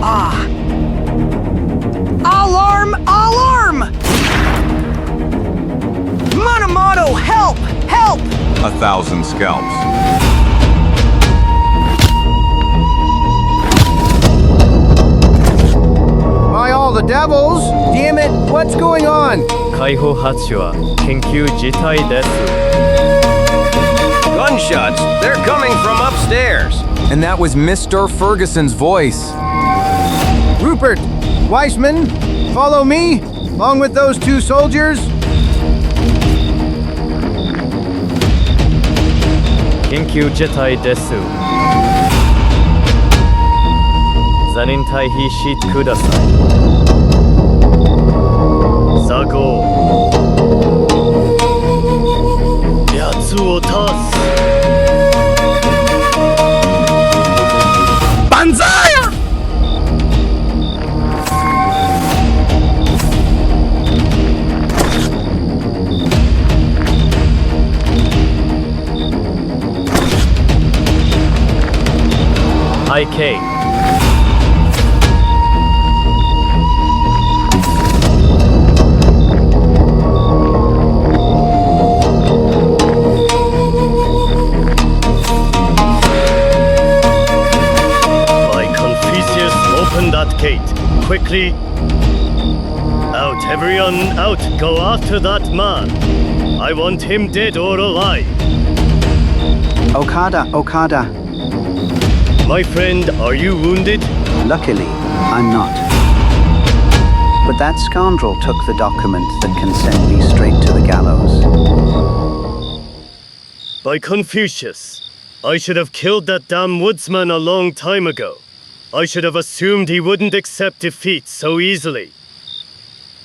Ah. Alarm! Alarm! Monomoto, help! Help! 1,000 scalps. By all the devils! Damn it, what's going on? 解放発射は緊急事態です。 Gunshots! They're coming from upstairs! And that was Mr. Ferguson's voice. Rupert, Weissman, follow me, along with those two soldiers. 緊急事態です。ザニメンタイヒシートください。ザゴやつを倒す。万歳呀！IK Open that gate, quickly! Out, everyone, out! Go after that man! I want him dead or alive! Okada. My friend, are you wounded? Luckily, I'm not. But that scoundrel took the document that can send me straight to the gallows. By Confucius, I should have killed that damn woodsman a long time ago. I should have assumed he wouldn't accept defeat so easily.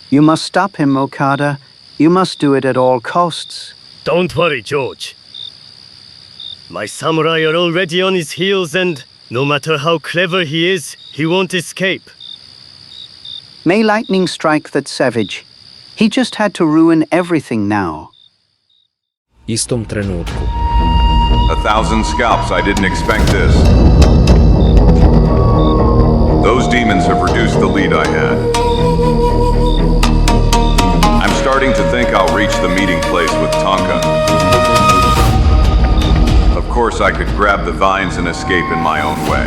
You must stop him, Okada. You must do it at all costs. Don't worry, George. My samurai are already on his heels and, no matter how clever he is, he won't escape. May lightning strike that savage. He just had to ruin everything now. Istom trenutku. 1,000 scalps, I didn't expect this. Those demons have reduced the lead I had. I'm starting to think I'll reach the meeting place with Tonka. Of course, I could grab the vines and escape in my own way.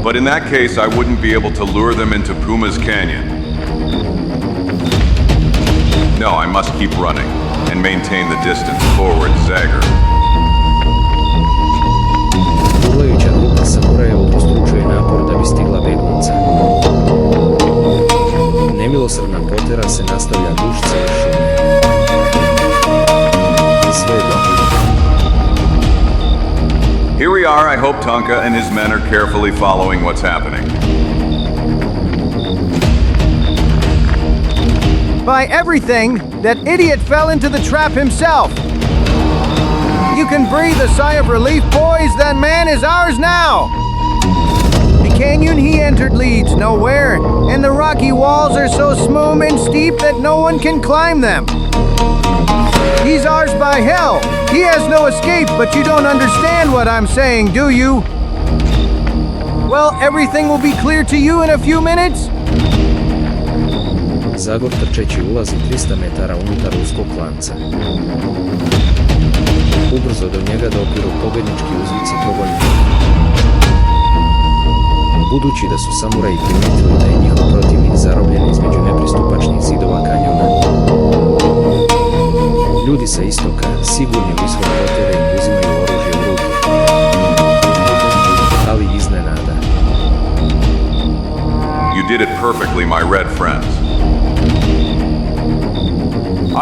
But in that case, I wouldn't be able to lure them into Puma's Canyon. No, I must keep running and maintain the distance forward, Zagor. Urlajuća grupa samuraja udvostručuje napor da bi stigla begunca. Nemilosrdna potera se nastavlja duž cele šume. Sve do. Here we are. I hope Tonka and his men are carefully following what's happening. By everything, that idiot fell into the trap himself. You can breathe a sigh of relief, boys. That man is ours now. The canyon he entered leads nowhere, and the rocky walls are so smooth and steep that no one can climb them. He's ours by hell. He has no escape, but you don't understand what I'm saying, do you? Well, everything will be clear to you in a few minutes. Zagor trčeći ulazi 300 metara unutar uskog klanca. Ubrzo do njega dopiru pobjednički uzvici dovoljna. Budući da su samuraji primijetili da je njihov protivnik zarobljen između nepristupačnih zidova kanjona. Ljudi sa istoka, sigurni u ishod potere, uzimaju oružje u ruke. Ali iznenada. You did it perfectly, my red friends.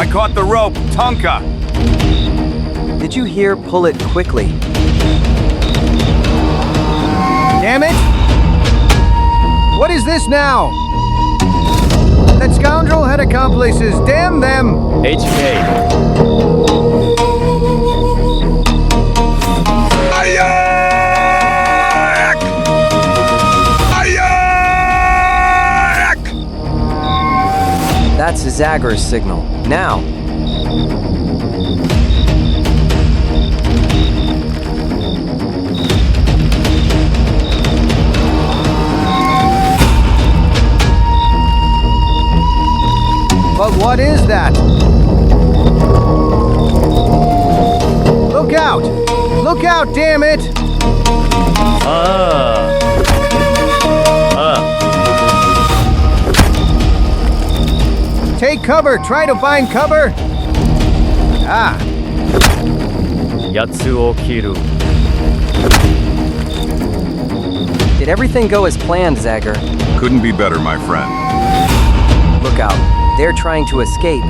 I caught the rope, Tonka! Did you hear pull it quickly? Damn it! What is this now? That scoundrel had accomplices, damn them! HK. Ayak! Ayak! That's Zagor's signal. Now! But what is that? Look out! Look out, damn it! Take cover! Try to find cover! Ah! Yatsu o kiru. Did everything go as planned, Zagor? Couldn't be better, my friend. Look out. They're trying to escape.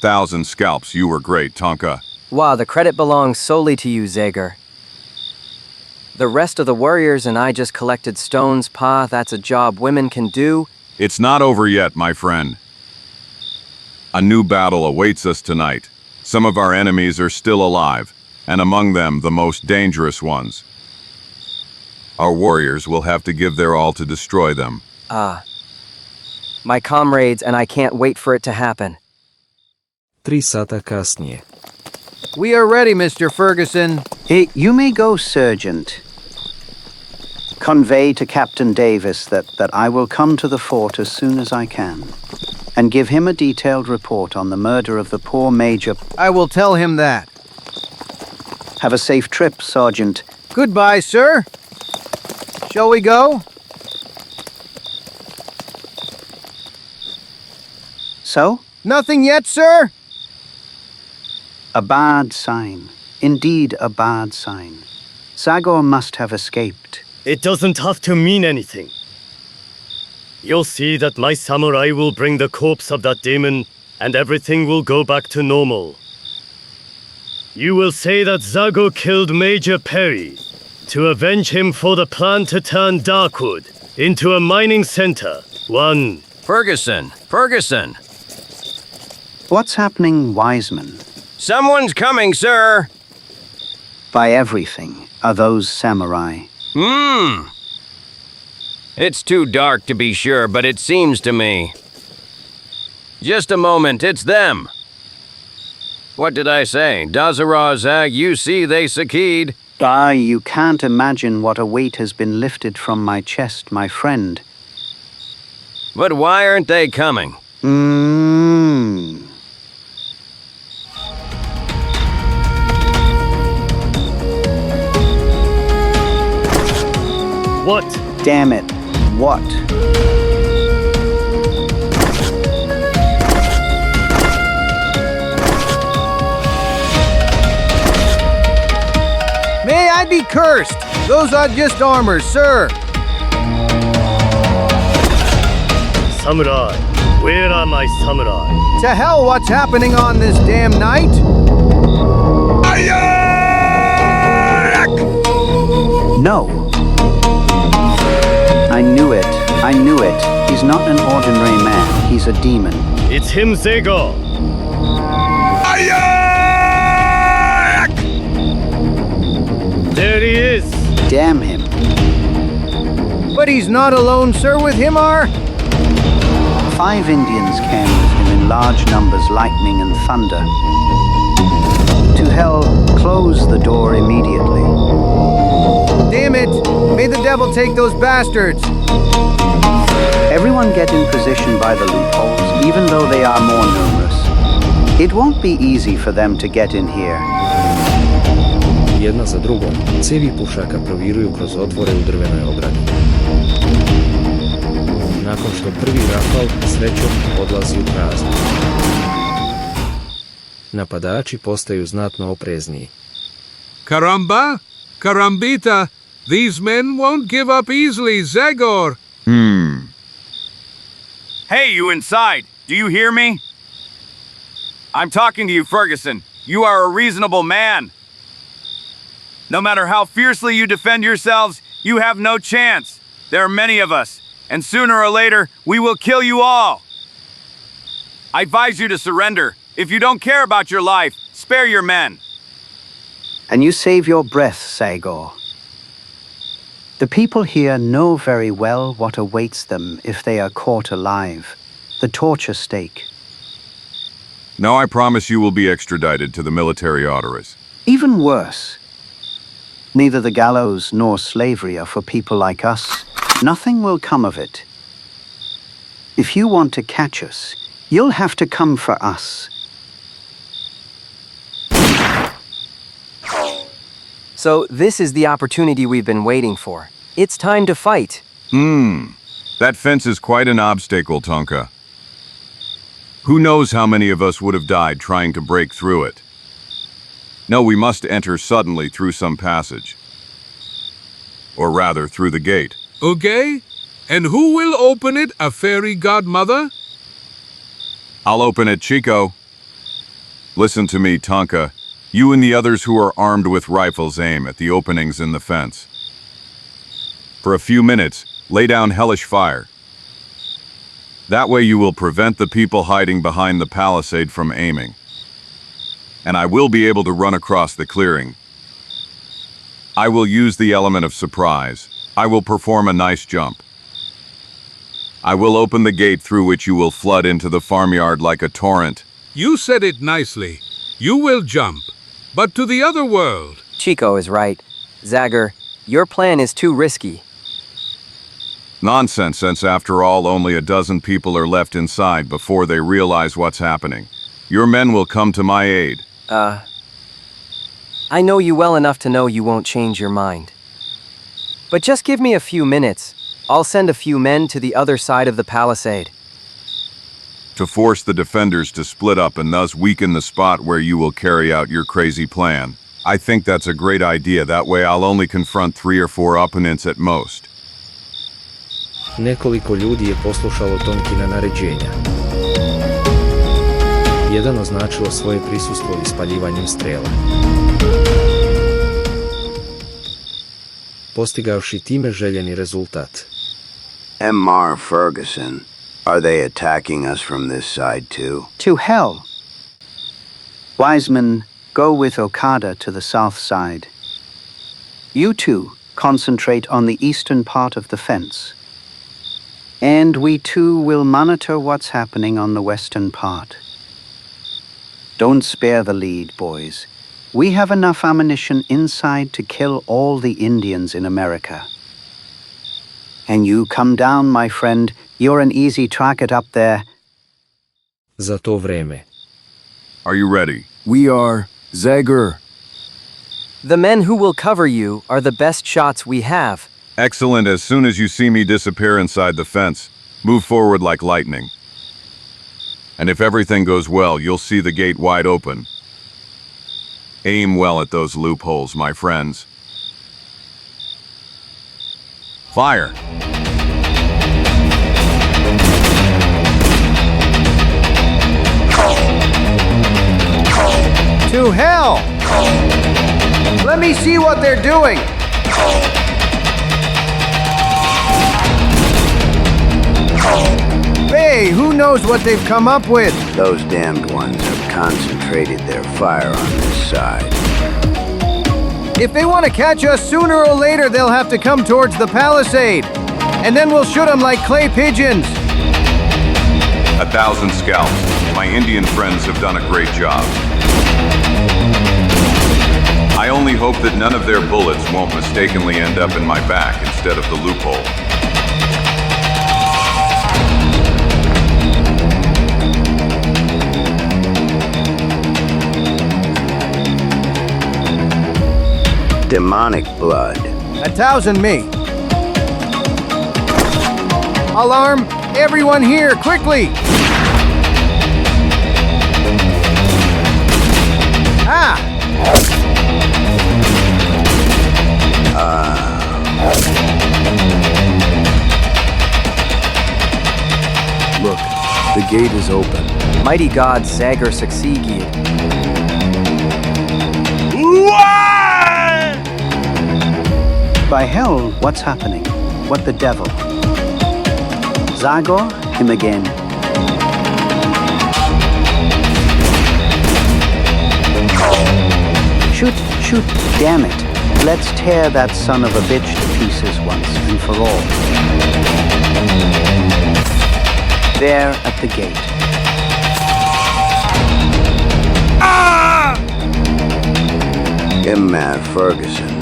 1,000 scalps. You were great, Tonka. Wow, the credit belongs solely to you, Zagor. The rest of the warriors and I just collected stones, Pa. That's a job women can do. It's not over yet, my friend. A new battle awaits us tonight. Some of our enemies are still alive, and among them the most dangerous ones. Our warriors will have to give their all to destroy them. My comrades and I can't wait for it to happen. 3 sata kasnije. We are ready, Mr. Ferguson. Hey, you may go, Sergeant. Convey to Captain Davis that I will come to the fort as soon as I can, and give him a detailed report on the murder of the poor Major. I will tell him that. Have a safe trip, Sergeant. Goodbye, sir. Shall we go? So? Nothing yet, sir? A bad sign. Indeed, a bad sign. Zagor must have escaped. It doesn't have to mean anything. You'll see that my samurai will bring the corpse of that demon, and everything will go back to normal. You will say that Zagor killed Major Perry to avenge him for the plan to turn Darkwood into a mining center. Ferguson! What's happening, Wiseman? Someone's coming, sir! By everything are those samurai. It's too dark to be sure, but it seems to me. Just a moment, it's them! What did I say? Dazara, Zag, you see they succeed. You can't imagine what a weight has been lifted from my chest, my friend. But why aren't they coming? What? Damn it. What? May I be cursed! Those are just armor, sir! Samurai. Where are my samurai? To hell what's happening on this damn night? No. I knew it. He's not an ordinary man. He's a demon. It's him, Zagor. There he is. Damn him. But he's not alone, sir. With him are... 5 Indians came with him in large numbers, lightning and thunder. To hell, close the door immediately. Damn it! May the devil take those bastards! Everyone get in position by the loopholes, even though they are more numerous. It won't be easy for them to get in here. Jedna za drugom, cevi pušaka proviruju kroz otvore u drvenoj ogradi. Nakon što prvi rafal srećom odlazi u prazno. Napadači postaju znatno oprezniji. Caramba! Carambita! These men won't give up easily, Zagor! Hey, you inside! Do you hear me? I'm talking to you, Ferguson. You are a reasonable man. No matter how fiercely you defend yourselves, you have no chance. There are many of us, and sooner or later, we will kill you all. I advise you to surrender. If you don't care about your life, spare your men. And you save your breath, Zagor. The people here know very well what awaits them if they are caught alive. The torture stake. Now I promise you will be extradited to the military autoris. Even worse. Neither the gallows nor slavery are for people like us. Nothing will come of it. If you want to catch us, you'll have to come for us. So this is the opportunity we've been waiting for. It's time to fight. That fence is quite an obstacle, Tonka. Who knows how many of us would have died trying to break through it? No, we must enter suddenly through some passage. Or rather, through the gate. Okay? And who will open it? A fairy godmother? I'll open it, Chico. Listen to me, Tonka. You and the others who are armed with rifles aim at the openings in the fence. For a few minutes, lay down hellish fire. That way you will prevent the people hiding behind the palisade from aiming. And I will be able to run across the clearing. I will use the element of surprise. I will perform a nice jump. I will open the gate through which you will flood into the farmyard like a torrent. You said it nicely. You will jump. But to the other world. Chico is right. Zagor, your plan is too risky. Nonsense, since after all, only a dozen people are left inside before they realize what's happening. Your men will come to my aid. I know you well enough to know you won't change your mind. But just give me a few minutes. I'll send a few men to the other side of the palisade. To force the defenders to split up and thus weaken the spot where you will carry out your crazy plan. I think that's a great idea. That way I'll only confront 3 or 4 opponents at most. Nekoliko ljudi je poslušalo Tonkina naređenja. Jedan označilo svoje prisustvo ispaljivanjem strela. Postigavši time željeni rezultat. M.R. Ferguson, are they attacking us from this side too? To hell! Wiseman, go with Okada to the south side. You two concentrate on the eastern part of the fence. And we too will monitor what's happening on the western part. Don't spare the lead, boys. We have enough ammunition inside to kill all the Indians in America. And you come down, my friend. You're an easy target up there. Za to vreme. Are you ready? We are, Zagor. The men who will cover you are the best shots we have. Excellent. As soon as you see me disappear inside the fence, move forward like lightning. And if everything goes well, you'll see the gate wide open. Aim well at those loopholes, my friends. Fire! To hell! Let me see what they're doing! Hey, who knows what they've come up with? Those damned ones have concentrated their fire on this side. If they want to catch us sooner or later, they'll have to come towards the palisade. And then we'll shoot them like clay pigeons. 1,000 scalps. My Indian friends have done a great job. I only hope that none of their bullets won't mistakenly end up in my back instead of the loophole. Demonic blood. 1,000 me. Alarm! Everyone here, quickly! Ah! Look, the gate is open. Mighty God, Zagor succeeded. By hell, what's happening? What the devil? Zagor? Him again. Shoot, damn it. Let's tear that son of a bitch to pieces once and for all. There at the gate. M.R. Ferguson.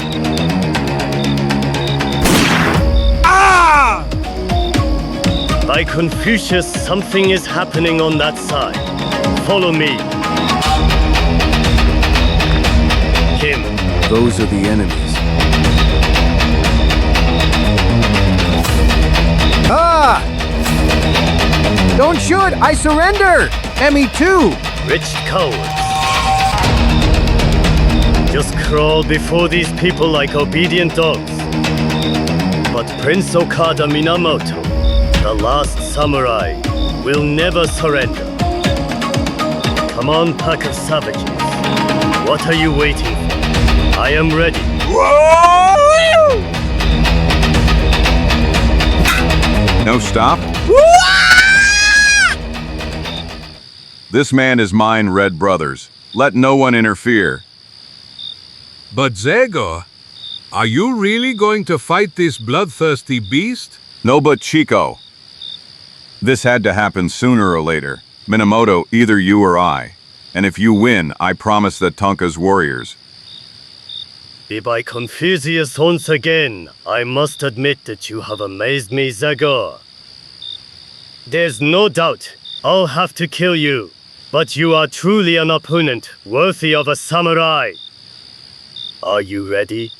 By Confucius, something is happening on that side. Follow me. Him. Those are the enemies. Ah! Don't shoot! I surrender! Emmy too! Wretched cowards. Just crawl before these people like obedient dogs. But Prince Okada Minamoto, the last samurai, will never surrender. Come on, pack of savages. What are you waiting for? I am ready. No stop? This man is mine, Red Brothers. Let no one interfere. But Zagor, are you really going to fight this bloodthirsty beast? No, but Chico. This had to happen sooner or later. Minamoto, either you or I. And if you win, I promise that Tonka's warriors. If I Confucius once again, I must admit that you have amazed me, Zagor. There's no doubt I'll have to kill you, but you are truly an opponent worthy of a samurai. Are you ready?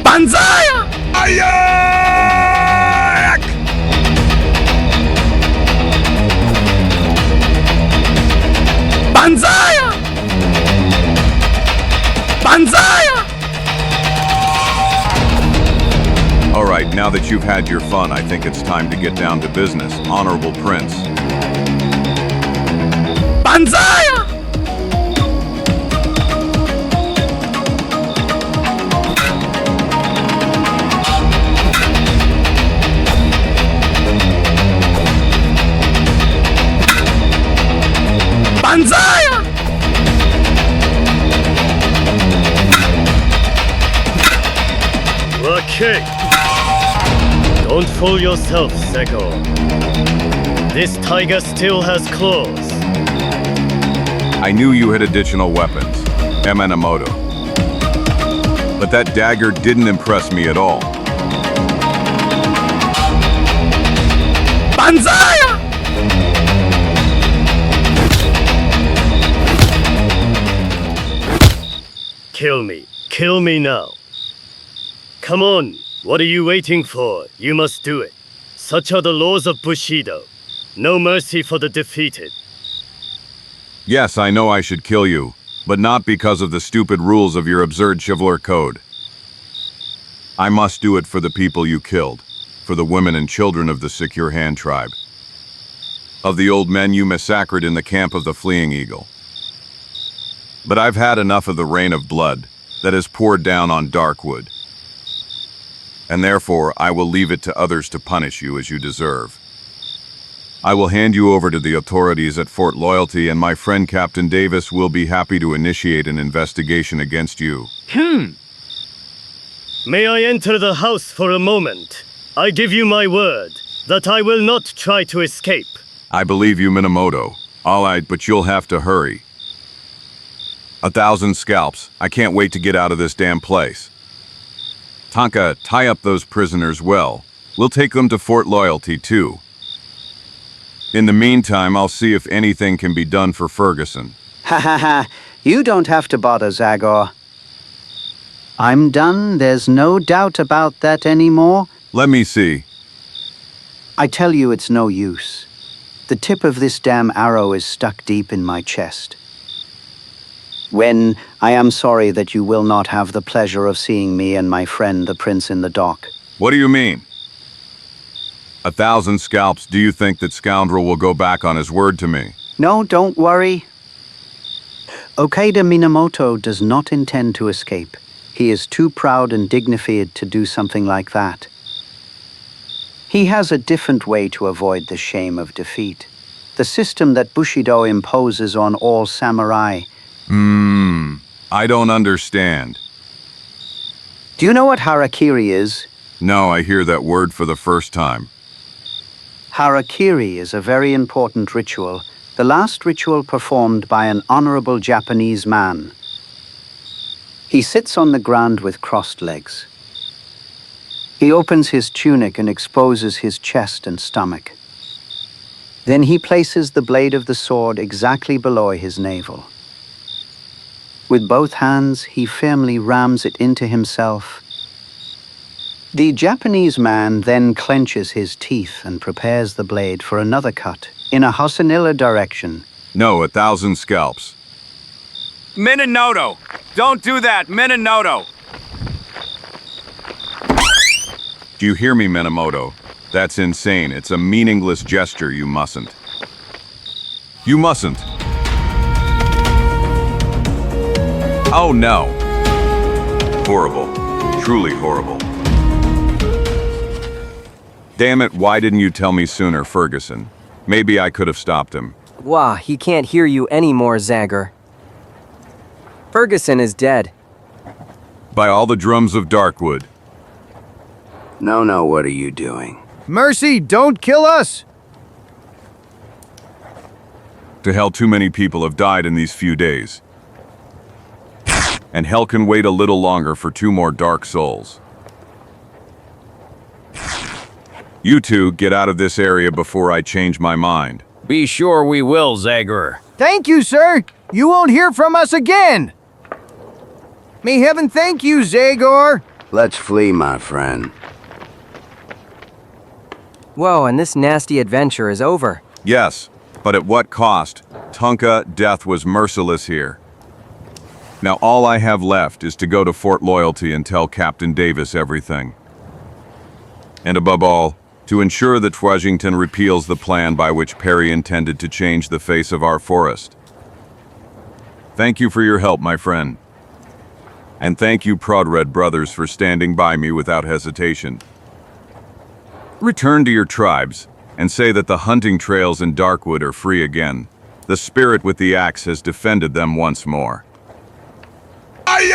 Banzai! Ayak! Banzai! Banzai! All right, now that you've had your fun, I think it's time to get down to business, Honorable Prince. Banzai! Banzai! Okay. Don't fool yourself, Zagor. This tiger still has claws. I knew you had additional weapons, Minamoto. But that dagger didn't impress me at all. Banzai! Kill me now. Come on, what are you waiting for? You must do it. Such are the laws of Bushido. No mercy for the defeated. Yes, I know I should kill you, but not because of the stupid rules of your absurd chivalry code. I must do it for the people you killed, for the women and children of the Secure Hand tribe, of the old men you massacred in the camp of the Fleeing Eagle. But I've had enough of the rain of blood that has poured down on Darkwood, and therefore I will leave it to others to punish you as you deserve. I will hand you over to the authorities at Fort Loyalty, and my friend Captain Davis will be happy to initiate an investigation against you. May I enter the house for a moment? I give you my word that I will not try to escape. I believe you, Minamoto. All right, but you'll have to hurry. 1,000 scalps. I can't wait to get out of this damn place. Tonka, tie up those prisoners well. We'll take them to Fort Loyalty, too. In the meantime, I'll see if anything can be done for Ferguson. Ha ha ha. You don't have to bother, Zagor. I'm done. There's no doubt about that anymore. Let me see. I tell you it's no use. The tip of this damn arrow is stuck deep in my chest. When I am sorry that you will not have the pleasure of seeing me and my friend the prince in the dock. What do you mean? 1,000 scalps. Do you think that scoundrel will go back on his word to me? No, don't worry. Okada Minamoto does not intend to escape. He is too proud and dignified to do something like that. He has a different way to avoid the shame of defeat. The system that Bushido imposes on all samurai. I don't understand. Do you know what harakiri is? No, I hear that word for the first time. Harakiri is a very important ritual, the last ritual performed by an honorable Japanese man. He sits on the ground with crossed legs. He opens his tunic and exposes his chest and stomach. Then he places the blade of the sword exactly below his navel. With both hands, he firmly rams it into himself. The Japanese man then clenches his teeth and prepares the blade for another cut in a Hosanilla direction. No, 1,000 scalps. Minamoto! Don't do that, Minamoto! Do you hear me, Minamoto? That's insane. It's a meaningless gesture. You mustn't. You mustn't. Oh no. Horrible. Truly horrible. Damn it, why didn't you tell me sooner, Ferguson? Maybe I could have stopped him. Wah, he can't hear you anymore, Zagor. Ferguson is dead. By all the drums of Darkwood. No, what are you doing? Mercy, don't kill us! To hell, too many people have died in these few days. And hell can wait a little longer for 2 more dark souls. You two get out of this area before I change my mind. Be sure we will, Zagor. Thank you, sir! You won't hear from us again! May heaven thank you, Zagor! Let's flee, my friend. Whoa, and this nasty adventure is over. Yes, but at what cost? Tunka, death was merciless here. Now all I have left is to go to Fort Loyalty and tell Captain Davis everything. And above all, to ensure that Washington repeals the plan by which Perry intended to change the face of our forest. Thank you for your help, my friend. And thank you, Prodred brothers, for standing by me without hesitation. Return to your tribes and say that the hunting trails in Darkwood are free again. The spirit with the axe has defended them once more. Ayak!